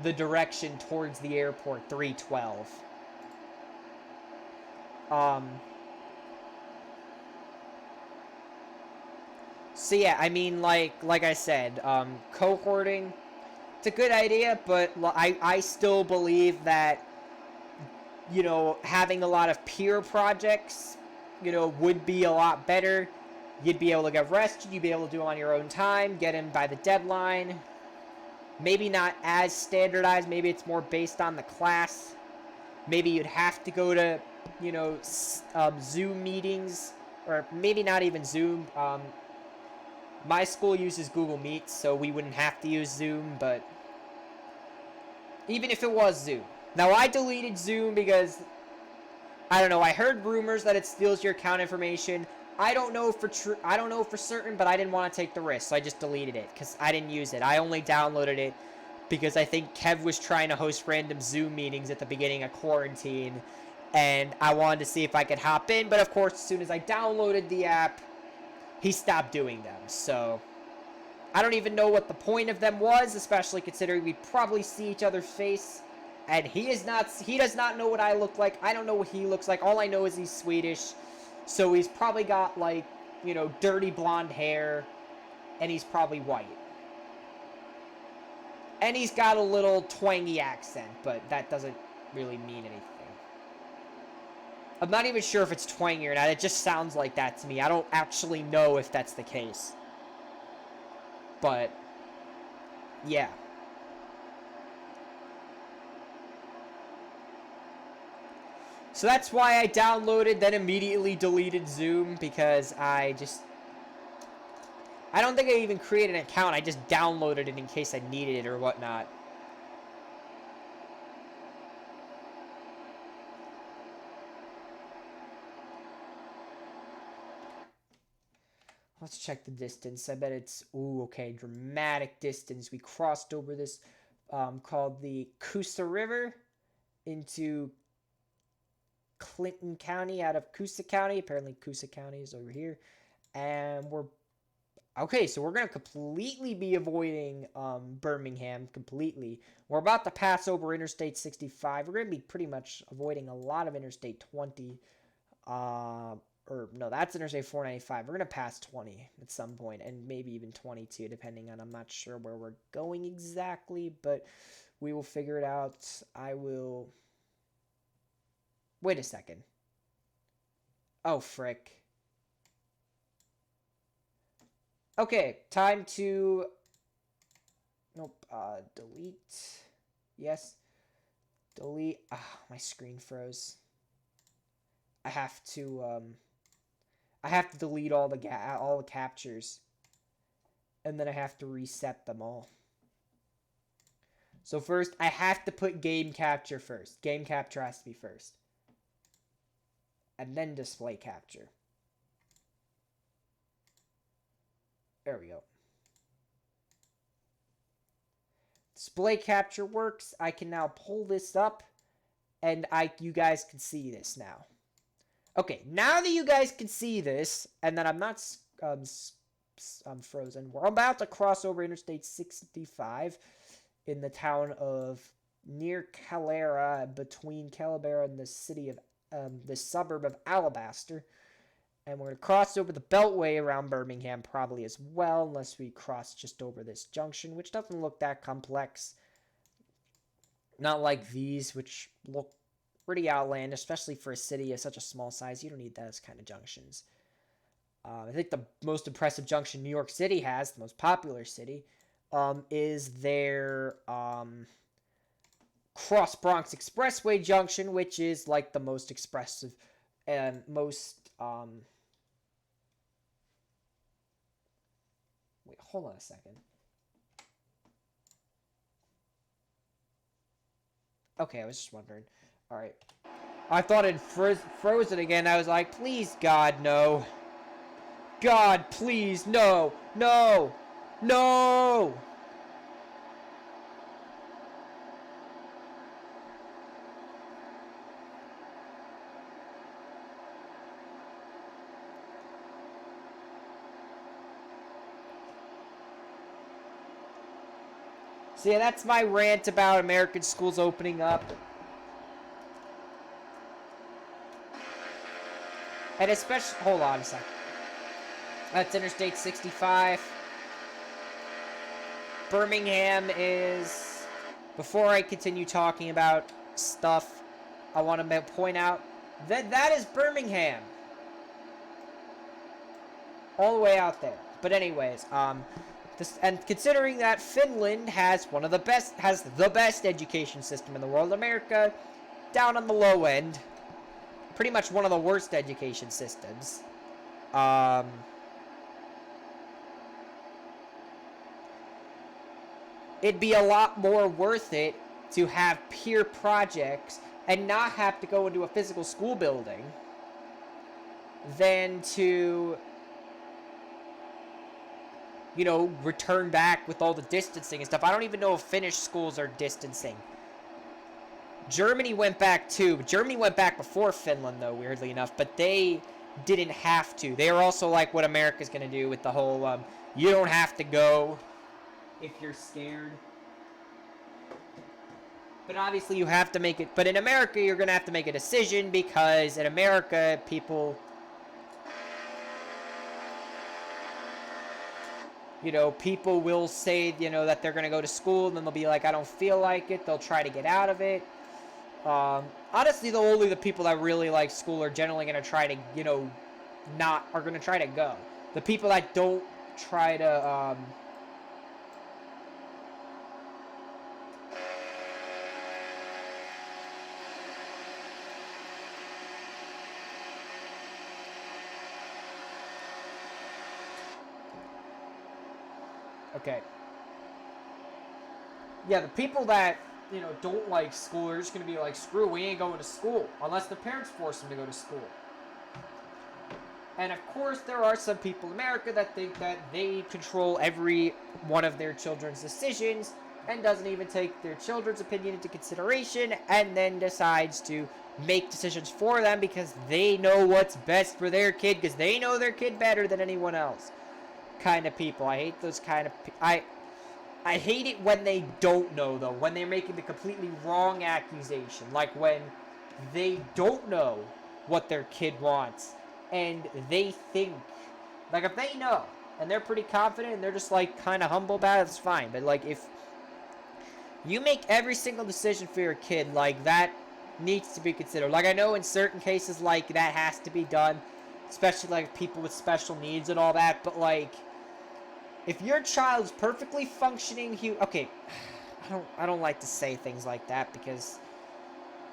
the direction towards the airport, 312. So yeah, I mean, like I said, cohorting, it's a good idea, but I still believe that, having a lot of peer projects, would be a lot better. You'd be able to get rested, you'd be able to do it on your own time, get in by the deadline. Maybe not as standardized, maybe it's more based on the class. Maybe you'd have to go to, Zoom meetings, or maybe not even Zoom. My school uses Google Meet, so we wouldn't have to use Zoom, but even if it was Zoom. Now, I deleted Zoom because, I don't know, I heard rumors that it steals your account information. I don't know for certain, but I didn't want to take the risk, so I just deleted it because I didn't use it. I only downloaded it because I think Kev was trying to host random Zoom meetings at the beginning of quarantine, and I wanted to see if I could hop in, but of course, as soon as I downloaded the app, he stopped doing them, so I don't even know what the point of them was, especially considering we'd probably see each other's face, and he does not know what I look like. I don't know what he looks like. All I know is he's Swedish, so he's probably got, like, dirty blonde hair, and he's probably white. And he's got a little twangy accent, but that doesn't really mean anything. I'm not even sure if it's twangy or not. It just sounds like that to me. I don't actually know if that's the case. But, yeah. So that's why I downloaded, then immediately deleted Zoom, because I don't think I even created an account. I just downloaded it in case I needed it or whatnot. Let's check the distance. I bet it's, okay, dramatic distance. We crossed over this called the Coosa River into Clinton County out of Coosa County. Apparently Coosa County is over here. And we're... Okay, so we're going to completely be avoiding Birmingham completely. We're about to pass over Interstate 65. We're going to be pretty much avoiding a lot of Interstate 20. Or no, that's Interstate 495. We're going to pass 20 at some point, and maybe even 22, depending on, I'm not sure where we're going exactly, but we will figure it out. I will... Wait a second. Oh, frick. Okay, time to... Nope, delete. Yes. Delete. Ah, my screen froze. I have to delete all the captures. And then I have to reset them all. So first, I have to put game capture first. Game capture has to be first. And then display capture. There we go. Display capture works. I can now pull this up. And you guys can see this now. Okay, now that you guys can see this, and that I'm not frozen, we're about to cross over Interstate 65 in the town of near Calera, between Calabara and the city of the suburb of Alabaster. And we're going to cross over the Beltway around Birmingham probably as well, unless we cross just over this junction, which doesn't look that complex. Not like these, which look pretty outlandish, especially for a city of such a small size. You don't need those kind of junctions. I think the most impressive junction New York City has, the most popular city, is their Cross Bronx Expressway junction, which is like the most expressive and most... Wait, hold on a second. Okay, I was just wondering. Alright. I thought it frozen again. I was like, please, God, no. God, please, no. No. No. So yeah, that's my rant about American schools opening up. And especially... Hold on a second. That's Interstate 65. Birmingham is... Before I continue talking about stuff, I want to point out that that is Birmingham. All the way out there. But anyways, and considering that Finland has the best education system in the world, America down on the low end, pretty much one of the worst education systems. It'd be a lot more worth it to have peer projects and not have to go into a physical school building than to, you know, return back with all the distancing and stuff. I don't even know if Finnish schools are distancing. Germany went back too. Germany went back before Finland, though, weirdly enough. But they didn't have to. They were also like what America's going to do with the whole, you don't have to go if you're scared. But obviously you have to make it. But in America, you're going to have to make a decision because in America, people... You know, people will say, you know, that they're going to go to school, and then they'll be like, I don't feel like it. They'll try to get out of it. Honestly, only the people that really like school are generally going to try to, you know, are going to try to go. The people that don't try to, Okay. Yeah, the people that, you know, don't like school are just going to be like, screw, we ain't going to school. Unless the parents force them to go to school. And of course, there are some people in America that think that they control every one of their children's decisions. and doesn't even take their children's opinion into consideration, and then decides to make decisions for them because they know what's best for their kid, because they know their kid better than anyone else. Kind of people. I hate those kind of I hate it when they don't know, though, when they're making the completely wrong accusation, like when they don't know what their kid wants and they think, like, if they know and they're pretty confident and they're just like kind of humble about it, it's fine. But like, if you make every single decision for your kid, like, that needs to be considered. Like, I know in certain cases, like, that has to be done, especially like people with special needs and all that, but like, if your child's perfectly functioning, okay, I don't like to say things like that because,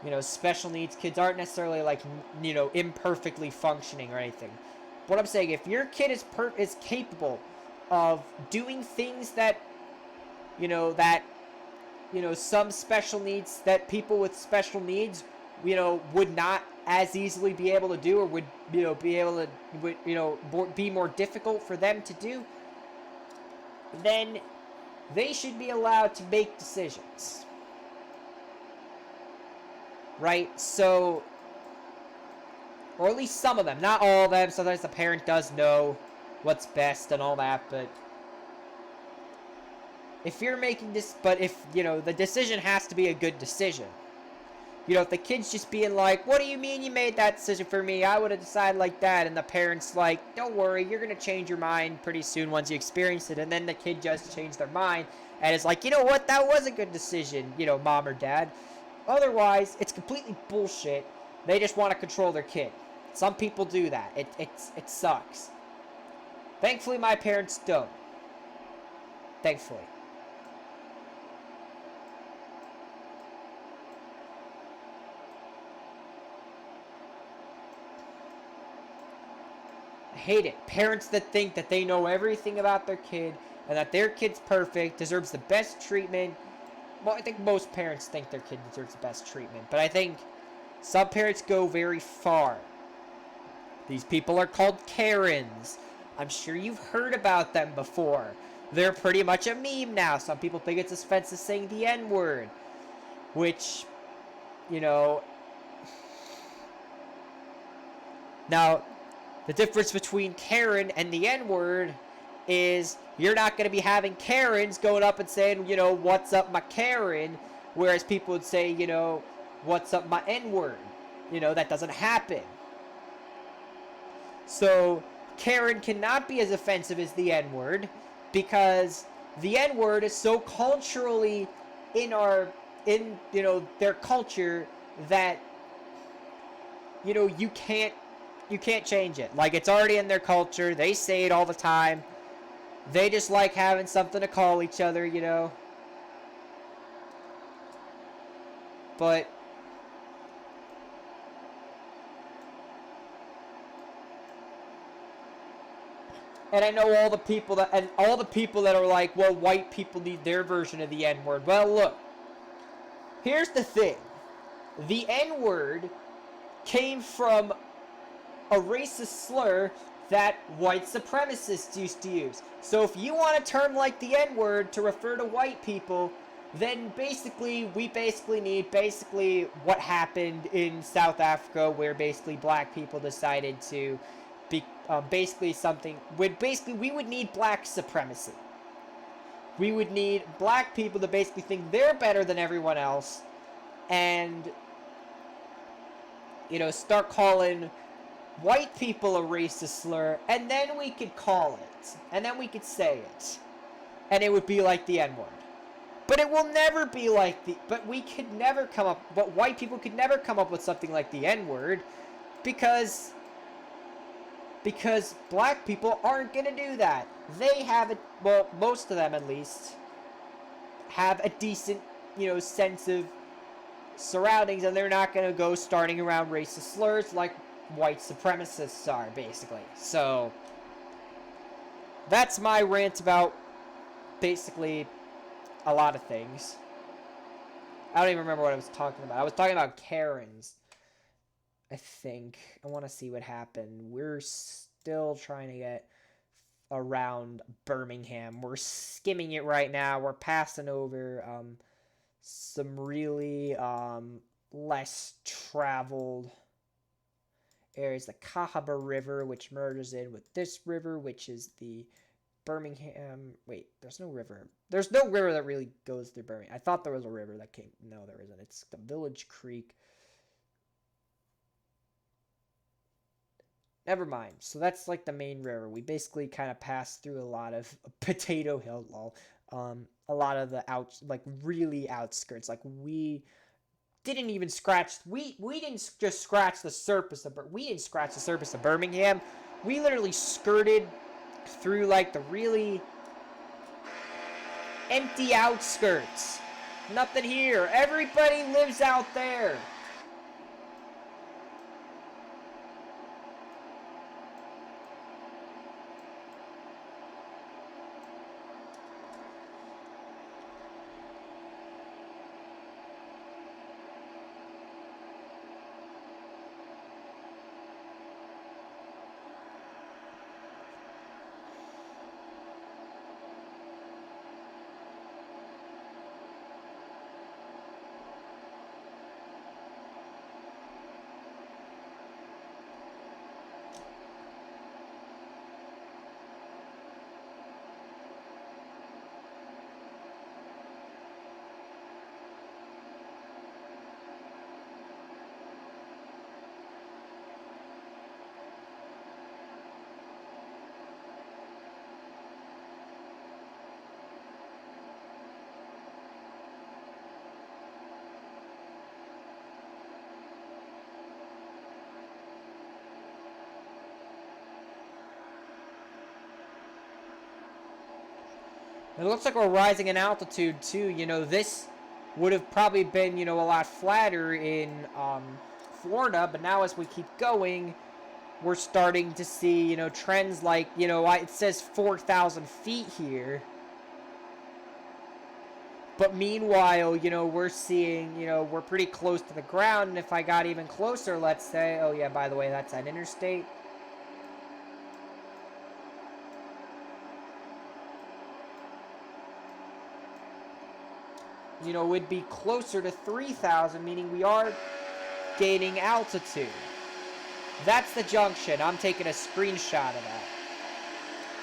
you know, special needs kids aren't necessarily like, you know, imperfectly functioning or anything. What I'm saying, if your kid is capable of doing things that, you know, some special needs, that people with special needs, you know, would not as easily be able to do, or would, you know, be able to, be more difficult for them to do, then they should be allowed to make decisions. Right? So, or at least some of them, not all of them. Sometimes the parent does know what's best and all that, but if you're making this, but if, you know, the decision has to be a good decision. You know, if the kid's just being like, what do you mean you made that decision for me? I would have decided like that. And the parent's like, don't worry, you're going to change your mind pretty soon once you experience it. And then the kid just changed their mind and it's like, you know what, that was a good decision, you know, mom or dad. Otherwise, it's completely bullshit. They just want to control their kid. Some people do that. It sucks. Thankfully, my parents don't. Thankfully. Hate it. Parents that think that they know everything about their kid and that their kid's perfect, deserves the best treatment. Well, I think most parents think their kid deserves the best treatment, but I think some parents go very far. These people are called Karens. I'm sure you've heard about them before. They're pretty much a meme now. Some people think it's offensive saying the N-word, which, you know... Now, the difference between Karen and the N-word is you're not going to be having Karens going up and saying, you know, what's up my Karen, whereas people would say, you know, what's up my N-word. You know, that doesn't happen. So, Karen cannot be as offensive as the N-word because the N-word is so culturally in you know, their culture that, you know, you can't change it. Like, it's already in their culture. They say it all the time. They just like having something to call each other, you know. But and I know all the people that are like, well, white people need their version of the N-word. Well, look. Here's the thing. The N-word came from a racist slur that white supremacists used to use. So if you want a term like the N-word to refer to white people, then basically we need what happened in South Africa, where basically black people decided to be we would need black supremacy. We would need black people to basically think they're better than everyone else and, you know, start calling white people a racist slur, and then we could call it, and then we could say it, and it would be like the N-word. But it will never be like but white people could never come up with something like the N-word because black people aren't going to do that. They have most of them at least have a decent, you know, sense of surroundings, and they're not going to go starting around racist slurs like white supremacists are, basically. So, that's my rant about basically a lot of things. I don't even remember what I was talking about. I was talking about Karens, I think. I want to see what happened. We're still trying to get around Birmingham. We're skimming it right now. We're passing over some really less traveled areas. The Cahaba River, which merges in with this river, which is the Birmingham. Wait, there's no river. There's no river that really goes through Birmingham. I thought there was a river that came. No, there isn't. It's the Village Creek. Never mind. So that's like the main river. We basically kind of passed through a lot of Potato Hill, a lot of the really outskirts. Like we didn't even scratch. We didn't just scratch the surface of. We didn't scratch the surface of Birmingham. We literally skirted through like the really empty outskirts. Nothing here. Everybody lives out there. It looks like we're rising in altitude too. You know, this would have probably been, a lot flatter in Florida, but now as we keep going, we're starting to see, trends like, it says 4,000 feet here. But meanwhile, we're seeing, we're pretty close to the ground, and if I got even closer, let's say, oh yeah, by the way, that's an interstate. Would be closer to 3,000, meaning we are gaining altitude. That's the junction. I'm taking a screenshot of that.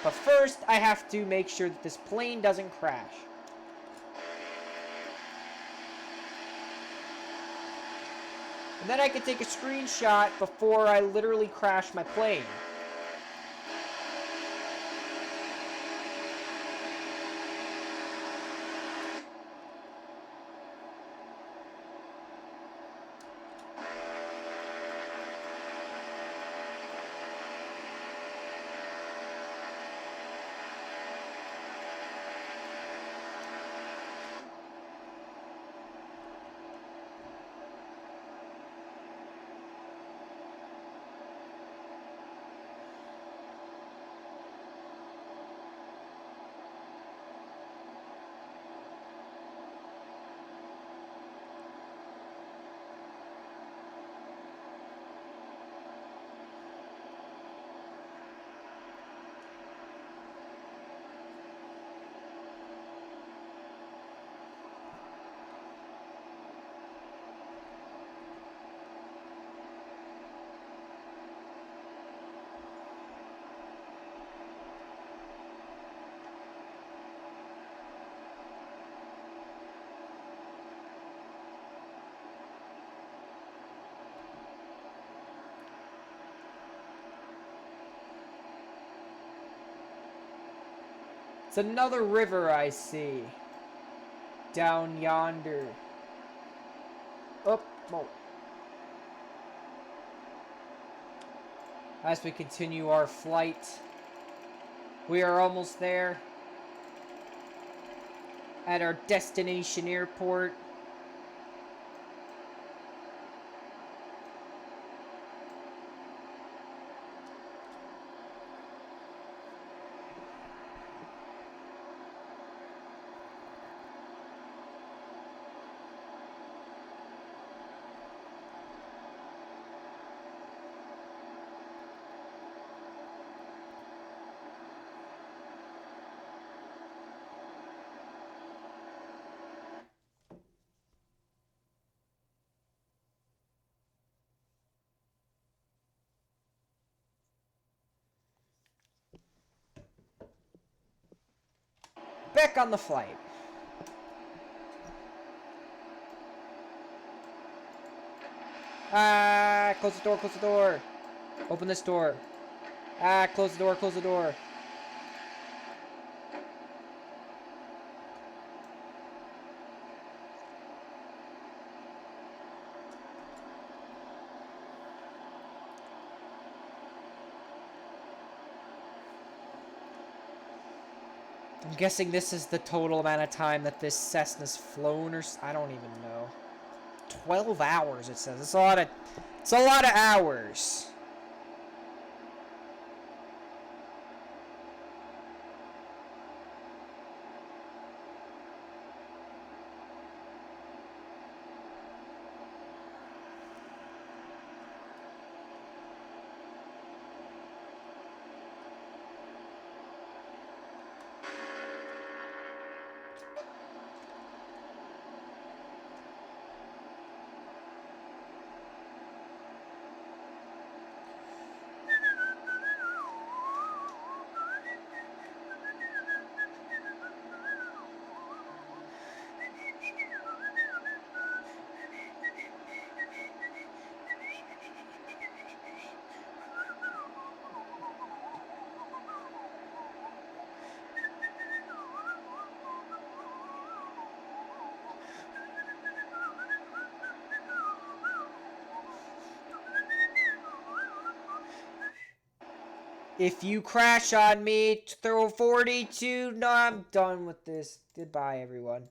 But first, I have to make sure that this plane doesn't crash. And then I can take a screenshot before I literally crash my plane. It's another river I see. Down yonder. Oh, whoa. As we continue our flight, we are almost there. At our destination airport. back on the flight. Ah, close the door, close the door. Open this door. Ah, close the door, close the door. I'm guessing this is the total amount of time that this Cessna's flown, or I don't even know. 12 hours, it says. It's a lot of hours. If you crash on me, throw 42. No, I'm done with this. Goodbye, everyone.